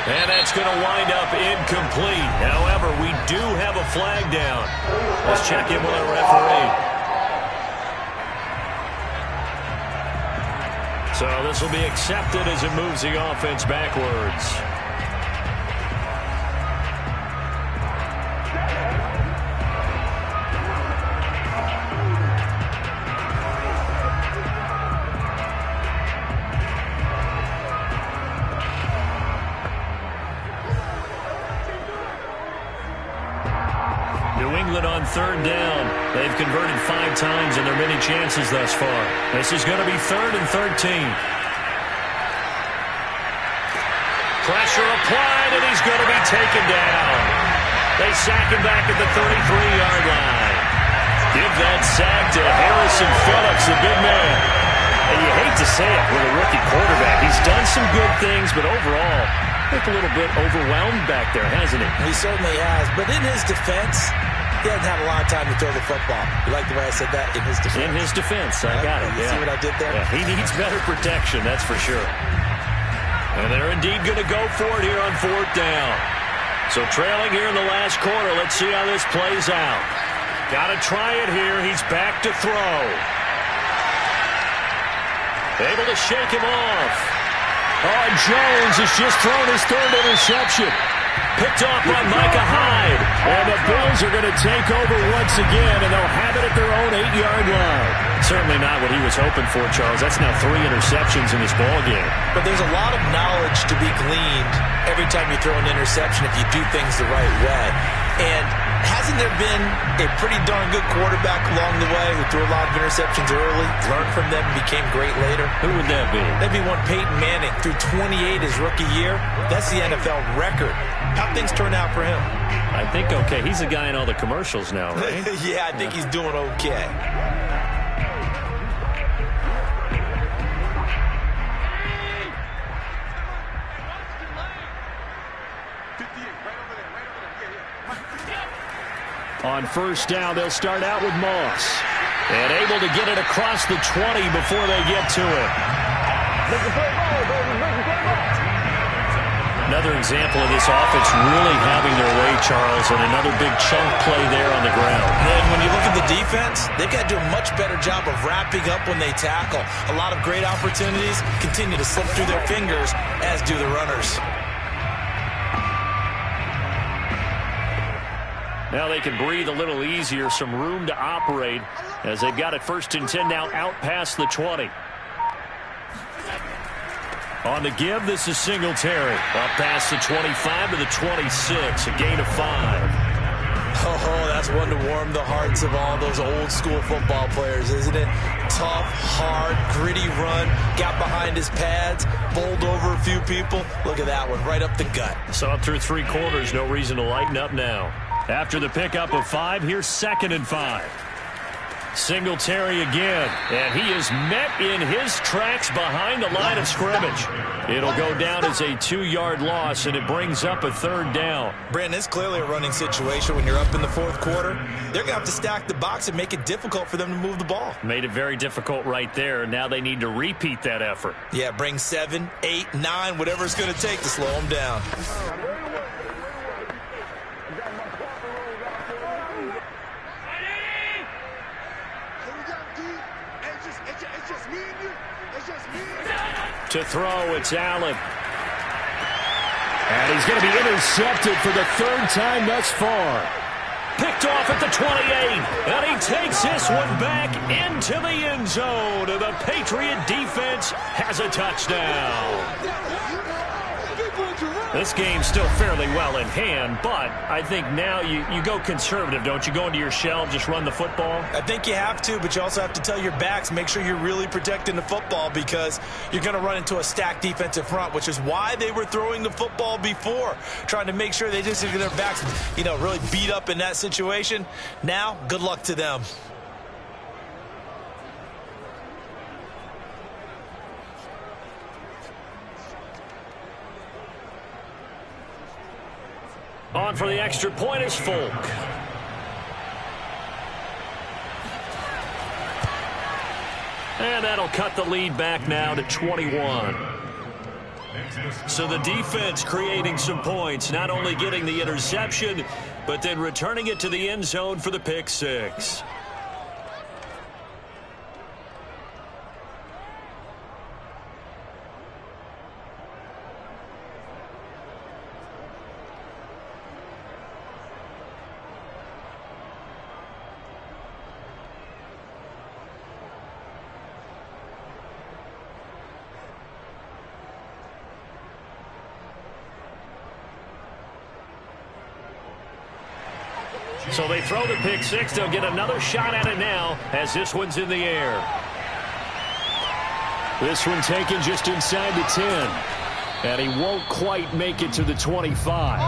And that's going to wind up incomplete. However, we do have a flag down. Let's check in with our referee. So this will be accepted as it moves the offense backwards. On 3rd down. They've converted 5 times in their many chances thus far. This is going to be 3rd and 13. Pressure applied, and he's going to be taken down. They sack him back at the 33-yard line. Give that sack to Harrison Phillips, the big man. And you hate to say it with a rookie quarterback. He's done some good things, but overall, I think a little bit overwhelmed back there, hasn't he? He certainly has, but in his defense, he hasn't had a lot of time to throw the football. You like the way I said that? In his defense. In his defense. I got it. You see what I did there? Yeah, he needs better protection, that's for sure. And they're indeed going to go for it here on 4th down. So trailing here in the last quarter. Let's see how this plays out. Got to try it here. He's back to throw. Able to shake him off. Oh, Jones has just thrown his 3rd interception. Picked off by Micah Hyde. And the Bills are going to take over once again, and they'll have it at their own 8-yard line. Certainly not what he was hoping for, Charles. That's now 3 interceptions in this ballgame. But there's a lot of knowledge to be gleaned every time you throw an interception if you do things the right way. And hasn't there been a pretty darn good quarterback along the way who threw a lot of interceptions early, learned from them, and became great later? Who would that be? That'd be one Peyton Manning. Threw 28 his rookie year. That's the NFL record. How'd things turn out for him? I think okay. He's the guy in all the commercials now, right? Yeah, I think he's doing okay. On 1st down, they'll start out with Moss. And able to get it across the 20 before they get to it. Another example of this offense really having their way, Charles, and another big chunk play there on the ground. And when you look at the defense, they've got to do a much better job of wrapping up when they tackle. A lot of great opportunities continue to slip through their fingers, as do the runners. Now they can breathe a little easier, some room to operate as they've got it 1st and 10 now out past the 20. On the give, this is Singletary. Up past the 25 to the 26, a gain of 5. Oh, that's one to warm the hearts of all those old school football players, isn't it? Tough, hard, gritty run, got behind his pads, bowled over a few people. Look at that one, right up the gut. Saw it through 3 quarters, no reason to lighten up now. After the pickup of 5, here's 2nd and 5. Singletary again, and he is met in his tracks behind the line of scrimmage. It'll go down as a 2-yard loss, and it brings up a 3rd down. Brandon, it's clearly a running situation when you're up in the 4th quarter. They're going to have to stack the box and make it difficult for them to move the ball. Made it very difficult right there. Now they need to repeat that effort. Yeah, bring 7, 8, 9, whatever it's going to take to slow them down. To throw, it's Allen. And he's going to be intercepted for the 3rd time thus far. Picked off at the 28, and he takes this one back into the end zone. And the Patriot defense has a touchdown. This game's still fairly well in hand, but I think now you go conservative, don't you? Go into your shell, just run the football? I think you have to, but you also have to tell your backs, make sure you're really protecting the football because you're going to run into a stacked defensive front, which is why they were throwing the football before, trying to make sure they just get their backs, really beat up in that situation. Now, good luck to them. On for the extra point is Folk. And that'll cut the lead back now to 21. So the defense creating some points, not only getting the interception, but then returning it to the end zone for the pick six. So they throw the pick six. They'll get another shot at it now as this one's in the air. This one taken just inside the 10. And he won't quite make it to the 25.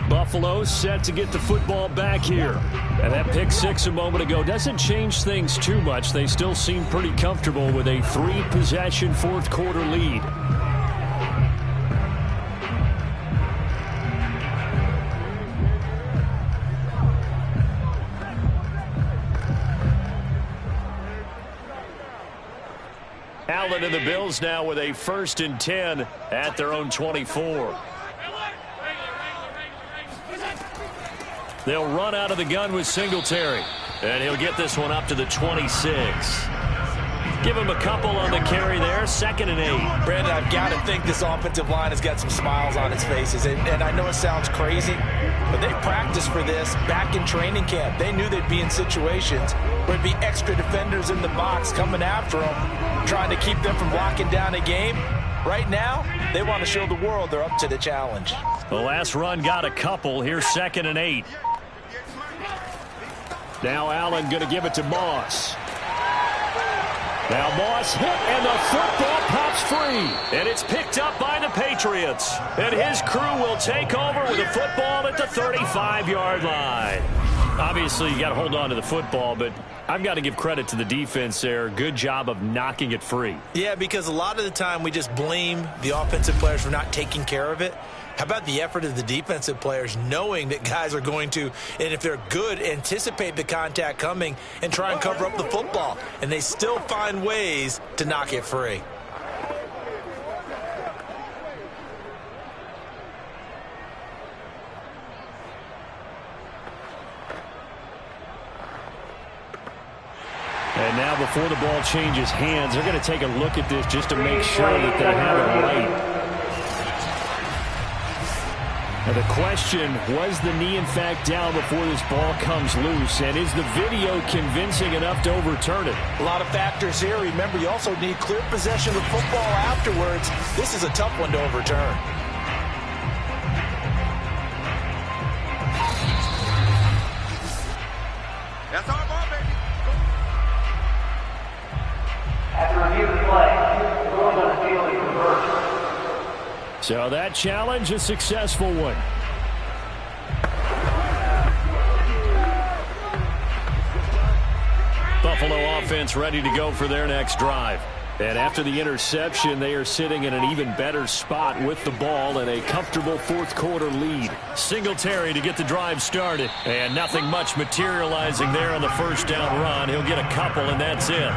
Buffalo set to get the football back here. And that pick six a moment ago doesn't change things too much. They still seem pretty comfortable with a 3-possession fourth quarter lead. Allen and the Bills now with a 1st and 10 at their own 24. They'll run out of the gun with Singletary. And he'll get this one up to the 26. Give him a couple on the carry there. 2nd and 8. Brandon, I've got to think this offensive line has got some smiles on its faces. And I know it sounds crazy, but they practiced for this back in training camp. They knew they'd be in situations where there'd be extra defenders in the box coming after them, trying to keep them from locking down a game. Right now, they want to show the world they're up to the challenge. The last run got a couple. Here's 2nd and 8. Now Allen going to give it to Moss. Now Moss hit, and the football pops free. And it's picked up by the Patriots. And his crew will take over with a football at the 35-yard line. Obviously, you got to hold on to the football, but I've got to give credit to the defense there. Good job of knocking it free. Yeah, because a lot of the time we just blame the offensive players for not taking care of it. How about the effort of the defensive players knowing that guys are going to, and if they're good, anticipate the contact coming and try and cover up the football. And they still find ways to knock it free. And now before the ball changes hands, they're going to take a look at this just to make sure that they have it right. And the question, was the knee in fact down before this ball comes loose? And is the video convincing enough to overturn it? A lot of factors here. Remember, you also need clear possession of football afterwards. This is a tough one to overturn. That's our ball, baby. After review of the play, the ruling on the field is reversed. So that challenge, a successful one. Buffalo offense ready to go for their next drive. And after the interception, they are sitting in an even better spot with the ball and a comfortable fourth quarter lead. Singletary to get the drive started. And nothing much materializing there on the first down run. He'll get a couple, and that's it.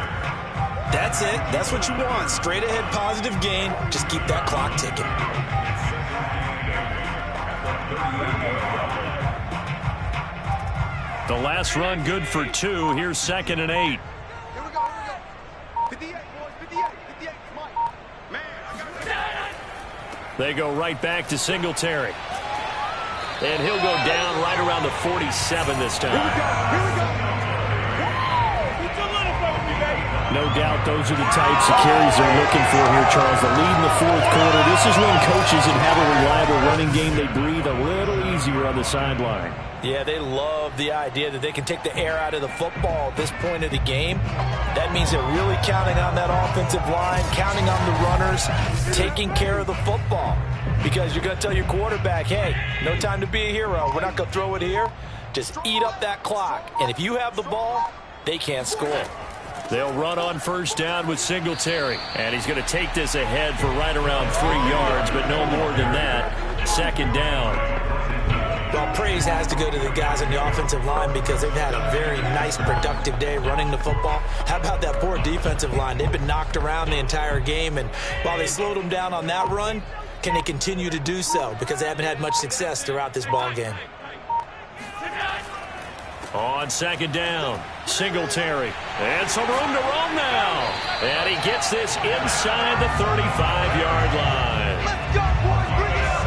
That's it. That's what you want. Straight ahead positive gain. Just keep that clock ticking. The last run good for 2. Here's 2nd and 8. Here we go. 58, boys. 58. Come on. Man, I got it. They go right back to Singletary. And he'll go down right around the 47 this time. Here we go. Here we go. Woo! Put your little play with me, baby. No doubt those are the types of carries they're looking for here, Charles. The lead in the fourth quarter. This is when coaches that have a reliable running game, they breathe a little easier on the sideline. Yeah, they love the idea that they can take the air out of the football at this point of the game. That means they're really counting on that offensive line, counting on the runners, taking care of the football. Because you're going to tell your quarterback, hey, no time to be a hero. We're not going to throw it here. Just eat up that clock. And if you have the ball, they can't score. They'll run on first down with Singletary. And he's going to take this ahead for right around 3 yards, but no more than that. Second down. Well, praise has to go to the guys on the offensive line because they've had a very nice, productive day running the football. How about that poor defensive line? They've been knocked around the entire game, and while they slowed them down on that run, can they continue to do so? Because they haven't had much success throughout this ball game. On second down, Singletary. And some room to roam now. And he gets this inside the 35-yard line. Let's go, boys. Bring it up.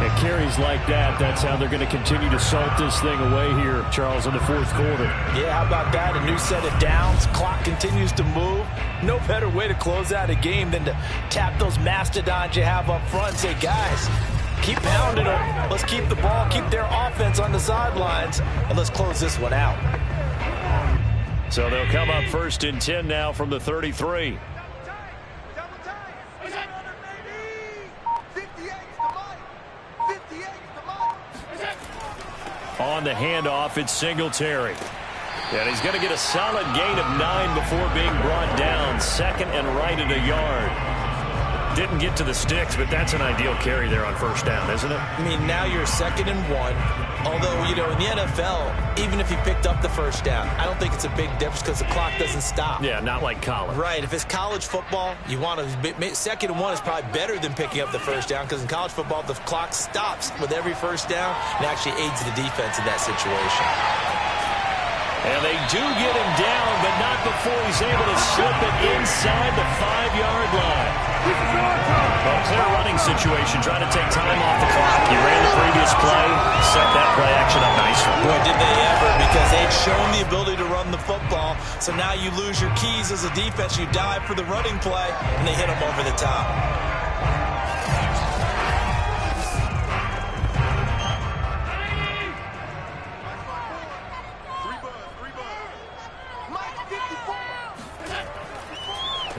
At carries like that, that's how they're going to continue to salt this thing away here, Charles, in the fourth quarter. Yeah, how about that? A new set of downs. Clock continues to move. No better way to close out a game than to tap those mastodons you have up front and say, guys, keep pounding them. Let's keep the ball, keep their offense on the sidelines, and let's close this one out. So they'll come up first and 10 now from the 33. On the handoff, it's Singletary. And he's going to get a solid gain of 9 before being brought down. Second and right at a yard. Didn't get to the sticks, but that's an ideal carry there on first down, isn't it? I mean, now you're 2nd and 1. Although, you know, in the NFL, even if you picked up the first down, I don't think it's a big difference because the clock doesn't stop. Yeah, not like college. Right. If it's college football, you want to 2nd and 1 is probably better than picking up the first down because in college football, the clock stops with every first down and actually aids the defense in that situation. And they do get him down, but not before he's able to slip it inside the 5-yard line. Well, clear running situation, trying to take time off the clock. He ran the previous play, set that play action up nicely. Boy, did they ever, because they'd shown the ability to run the football. So now you lose your keys as a defense. You dive for the running play, and they hit them over the top.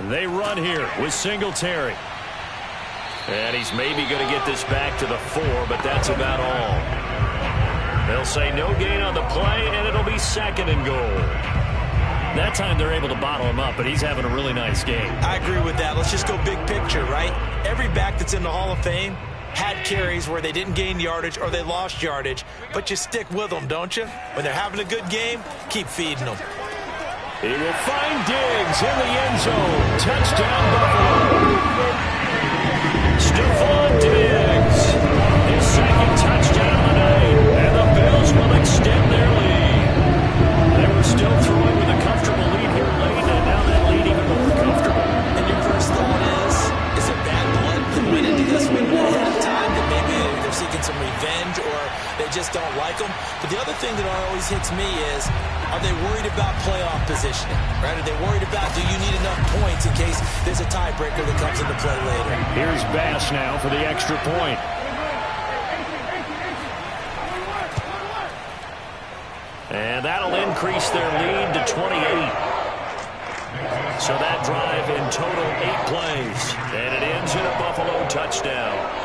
They run here with Singletary. And he's maybe going to get this back to the 4, but that's about all. They'll say no gain on the play, and it'll be 2nd and goal. That time they're able to bottle him up, but he's having a really nice game. I agree with that. Let's just go big picture, right? Every back that's in the Hall of Fame had carries where they didn't gain yardage or they lost yardage, but you stick with them, don't you? When they're having a good game, keep feeding them. He will find Diggs in the end zone. Touchdown, Buffalo. Stephon Diggs, his 2nd touchdown of the night, and the Bills will extend their lead. They were still throwing with a comfortable lead here late, and now that lead even more comfortable. And your first thought is it bad blood that went into this one ahead of time, that maybe they're seeking some revenge or they just don't like them? But the other thing that always hits me is, are they worried about playoff positioning? Right? Are they worried about, do you need enough points in case there's a tiebreaker that comes into play later? Here's Bass now for the extra point. And that'll increase their lead to 28. So that drive in total 8 plays. And it ends in a Buffalo touchdown.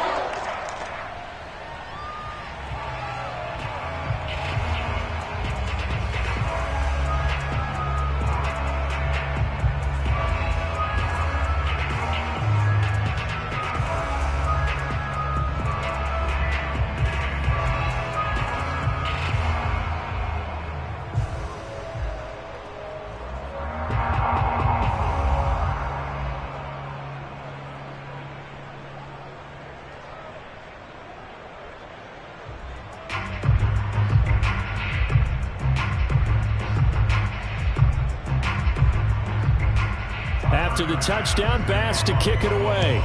After the touchdown, Bass to kick it away.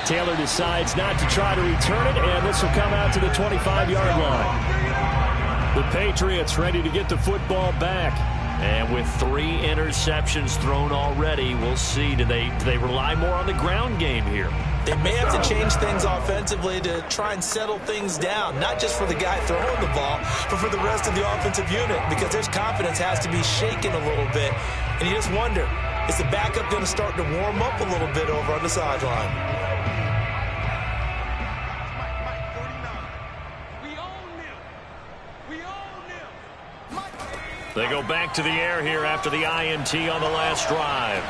Taylor decides not to try to return it, and this will come out to the 25-yard line. The Patriots ready to get the football back. And with 3 interceptions thrown already, we'll see. Do they rely more on the ground game here? They may have to change things offensively to try and settle things down, not just for the guy throwing the ball, but for the rest of the offensive unit, because their confidence has to be shaken a little bit. And you just wonder, is the backup going to start to warm up a little bit over on the sideline? They go back to the air here after the INT on the last drive.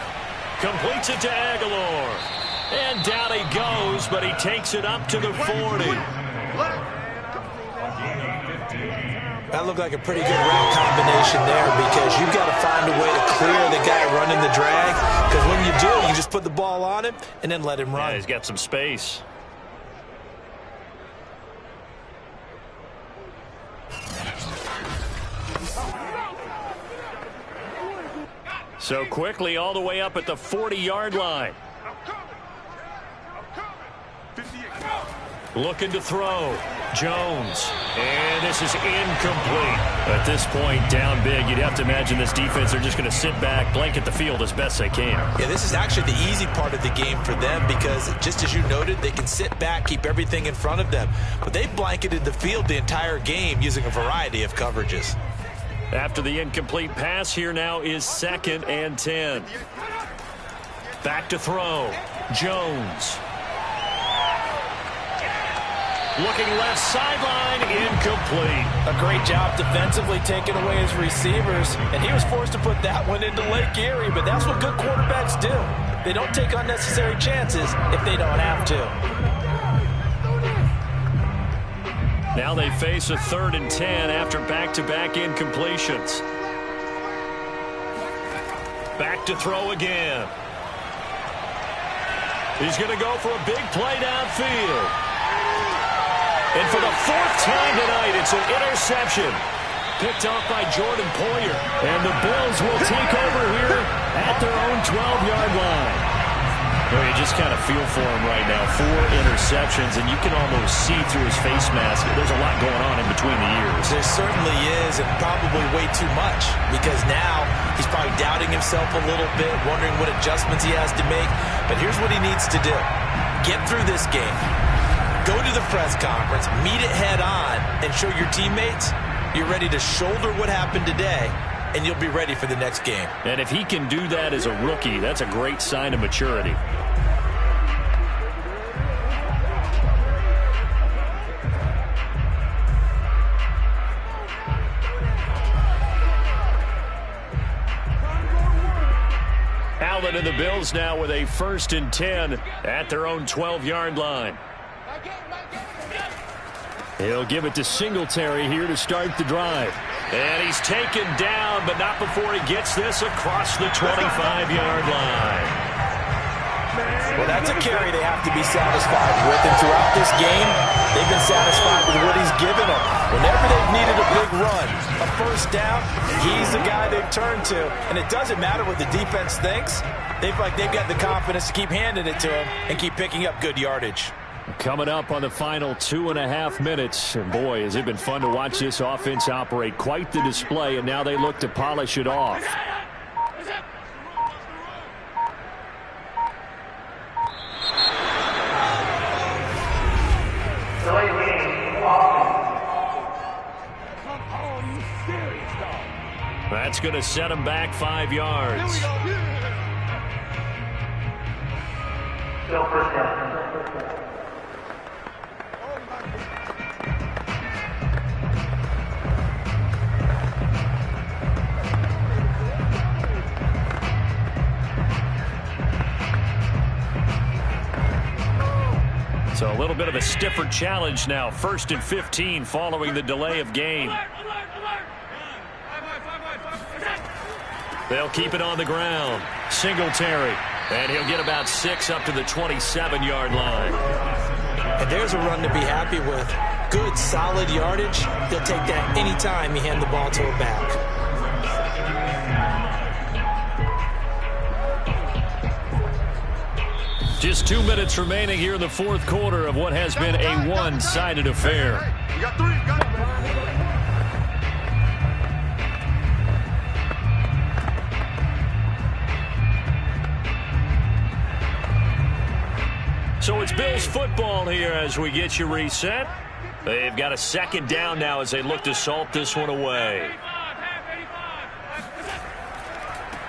Completes it to Aguilar. And down he goes, but he takes it up to the 40. That looked like a pretty good route combination there, because you've got to find a way to clear the guy running the drag, because when you do, you just put the ball on him and then let him run. Yeah, he's got some space. So quickly all the way up at the 40-yard line. Looking to throw. Jones. And this is incomplete. At this point, down big, you'd have to imagine this defense, they're just going to sit back, blanket the field as best they can. Yeah, this is actually the easy part of the game for them, because just as you noted, they can sit back, keep everything in front of them. But they blanketed the field the entire game using a variety of coverages. After the incomplete pass, here now is 2nd and 10. Back to throw. Jones. Looking left sideline, incomplete. A great job defensively taking away his receivers, and he was forced to put that one into Lake Erie, but that's what good quarterbacks do. They don't take unnecessary chances if they don't have to. Now they face a 3rd and 10 after back-to-back incompletions. Back to throw again. He's going to go for a big play downfield. And for the 4th time tonight, it's an interception. Picked off by Jordan Poyer. And the Bills will take over here at their own 12-yard line. Well, you just kind of feel for him right now. 4 interceptions, and you can almost see through his face mask. There's a lot going on in between the ears. There certainly is, and probably way too much, because now he's probably doubting himself a little bit, wondering what adjustments he has to make. But here's what he needs to do. Get through this game. Go to the press conference, meet it head on, and show your teammates you're ready to shoulder what happened today, and you'll be ready for the next game. And if he can do that as a rookie, that's a great sign of maturity. Allen and the Bills now with a 1st and 10 at their own 12-yard line. He'll give it to Singletary here to start the drive. And he's taken down, but not before he gets this across the 25-yard line. Well, that's a carry they have to be satisfied with. And throughout this game, they've been satisfied with what he's given them. Whenever they've needed a big run, a 1st down, he's the guy they've turned to. And it doesn't matter what the defense thinks. They've got the confidence to keep handing it to him and keep picking up good yardage. Coming up on the final 2.5 minutes. And boy, has it been fun to watch this offense operate. Quite the display, and now they look to polish it off. That's going to set him back 5 yards. Still 1st down. So a little bit of a stiffer challenge now. 1st and 15 following the delay of game. They'll keep it on the ground. Singletary. And he'll get about 6 up to the 27-yard line. And there's a run to be happy with. Good, solid yardage. He'll take that anytime you hand the ball to a back. Just 2 minutes remaining here in the 4th quarter of what has been a one-sided affair. You got 3. It's Bills football here as we get you reset. They've got a second down now as they look to salt this one away.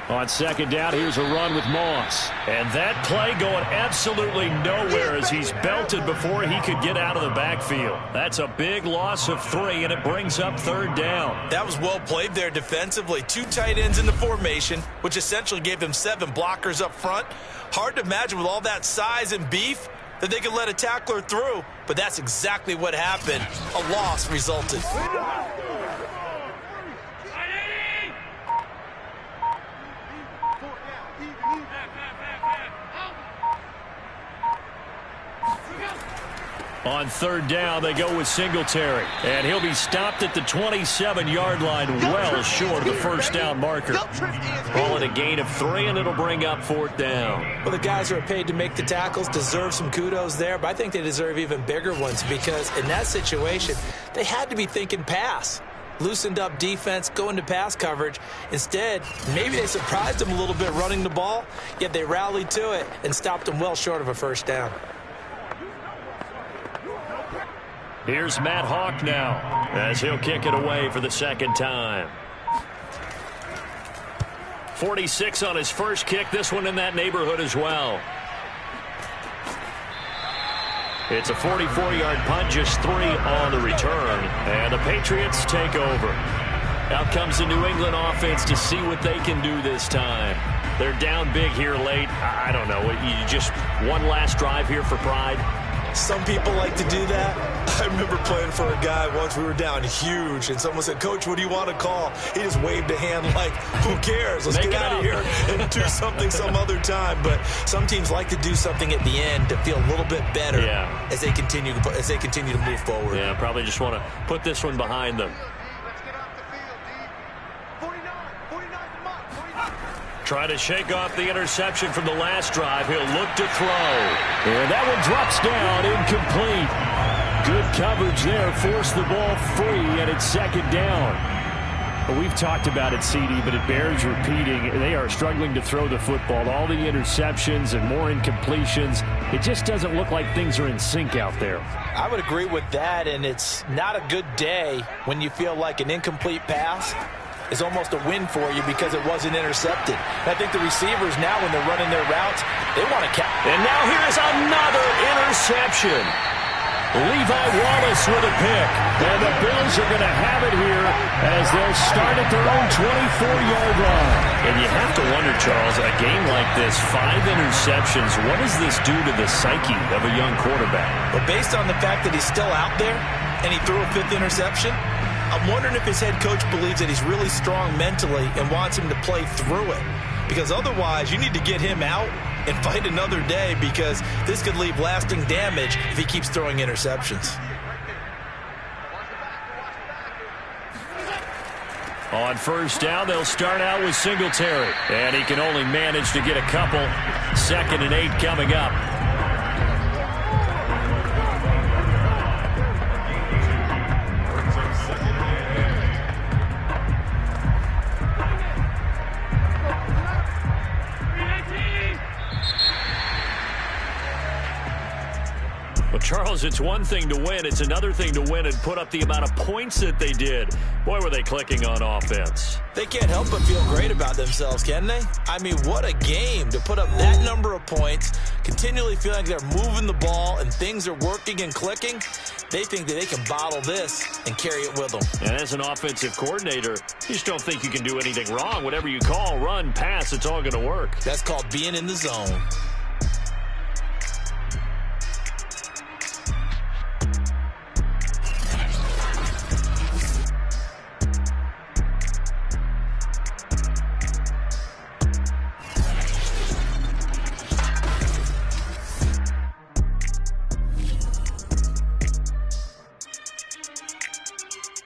On second down, here's a run with Moss. And that play going absolutely nowhere as he's belted before he could get out of the backfield. That's a big loss of 3, and it brings up third down. That was well played there defensively. 2 tight ends in the formation, which essentially gave them 7 blockers up front. Hard to imagine with all that size and beef that they could let a tackler through, but that's exactly what happened. A loss resulted. On third down, they go with Singletary. And he'll be stopped at the 27-yard line, well short of the first down marker. Call it a gain of 3, and it'll bring up fourth down. Well, the guys who are paid to make the tackles deserve some kudos there, but I think they deserve even bigger ones because in that situation, they had to be thinking pass. Loosened up defense, going to pass coverage. Instead, maybe they surprised them a little bit running the ball, yet they rallied to it and stopped them well short of a first down. Here's Matt Hawk now as he'll kick it away for the second time. 46 on his first kick. This one in that neighborhood as well. It's a 44-yard punt, just 3 on the return. And the Patriots take over. Out comes the New England offense to see what they can do this time. They're down big here late. I don't know. You just one last drive here for pride. Some people like to do that. I remember playing for a guy once. We were down huge, and someone said, "Coach, what do you want to call?" He just waved a hand like, "Who cares? Let's get out of here and do something some other time." But some teams like to do something at the end to feel a little bit better as they continue to move forward. Yeah, probably just want to put this one behind them. Try to shake off the interception from the last drive. He'll look to throw. And that one drops down, incomplete. Good coverage there. Forced the ball free, and it's second down. Well, we've talked about it, CD, but it bears repeating. They are struggling to throw the football. All the interceptions and more incompletions. It just doesn't look like things are in sync out there. I would agree with that, and it's not a good day when you feel like an incomplete pass is almost a win for you because it wasn't intercepted. And I think the receivers now, when they're running their routes, they want to catch. And now here's another interception. Levi Wallace with a pick. And the Bills are going to have it here as they'll start at their own 24-yard line. And you have to wonder, Charles, a game like this, 5 interceptions, what does this do to the psyche of a young quarterback? But based on the fact that he's still out there and he threw a 5th interception, I'm wondering if his head coach believes that he's really strong mentally and wants him to play through it. Because otherwise, you need to get him out and fight another day because this could leave lasting damage if he keeps throwing interceptions. On first down, they'll start out with Singletary. And he can only manage to get a couple. 2nd and 8 coming up. Charles, it's one thing to win. It's another thing to win and put up the amount of points that they did. Boy, were they clicking on offense. They can't help but feel great about themselves, can they? I mean, what a game to put up that number of points, continually feeling like they're moving the ball and things are working and clicking. They think that they can bottle this and carry it with them. And as an offensive coordinator, you just don't think you can do anything wrong. Whatever you call, run, pass, it's all going to work. That's called being in the zone.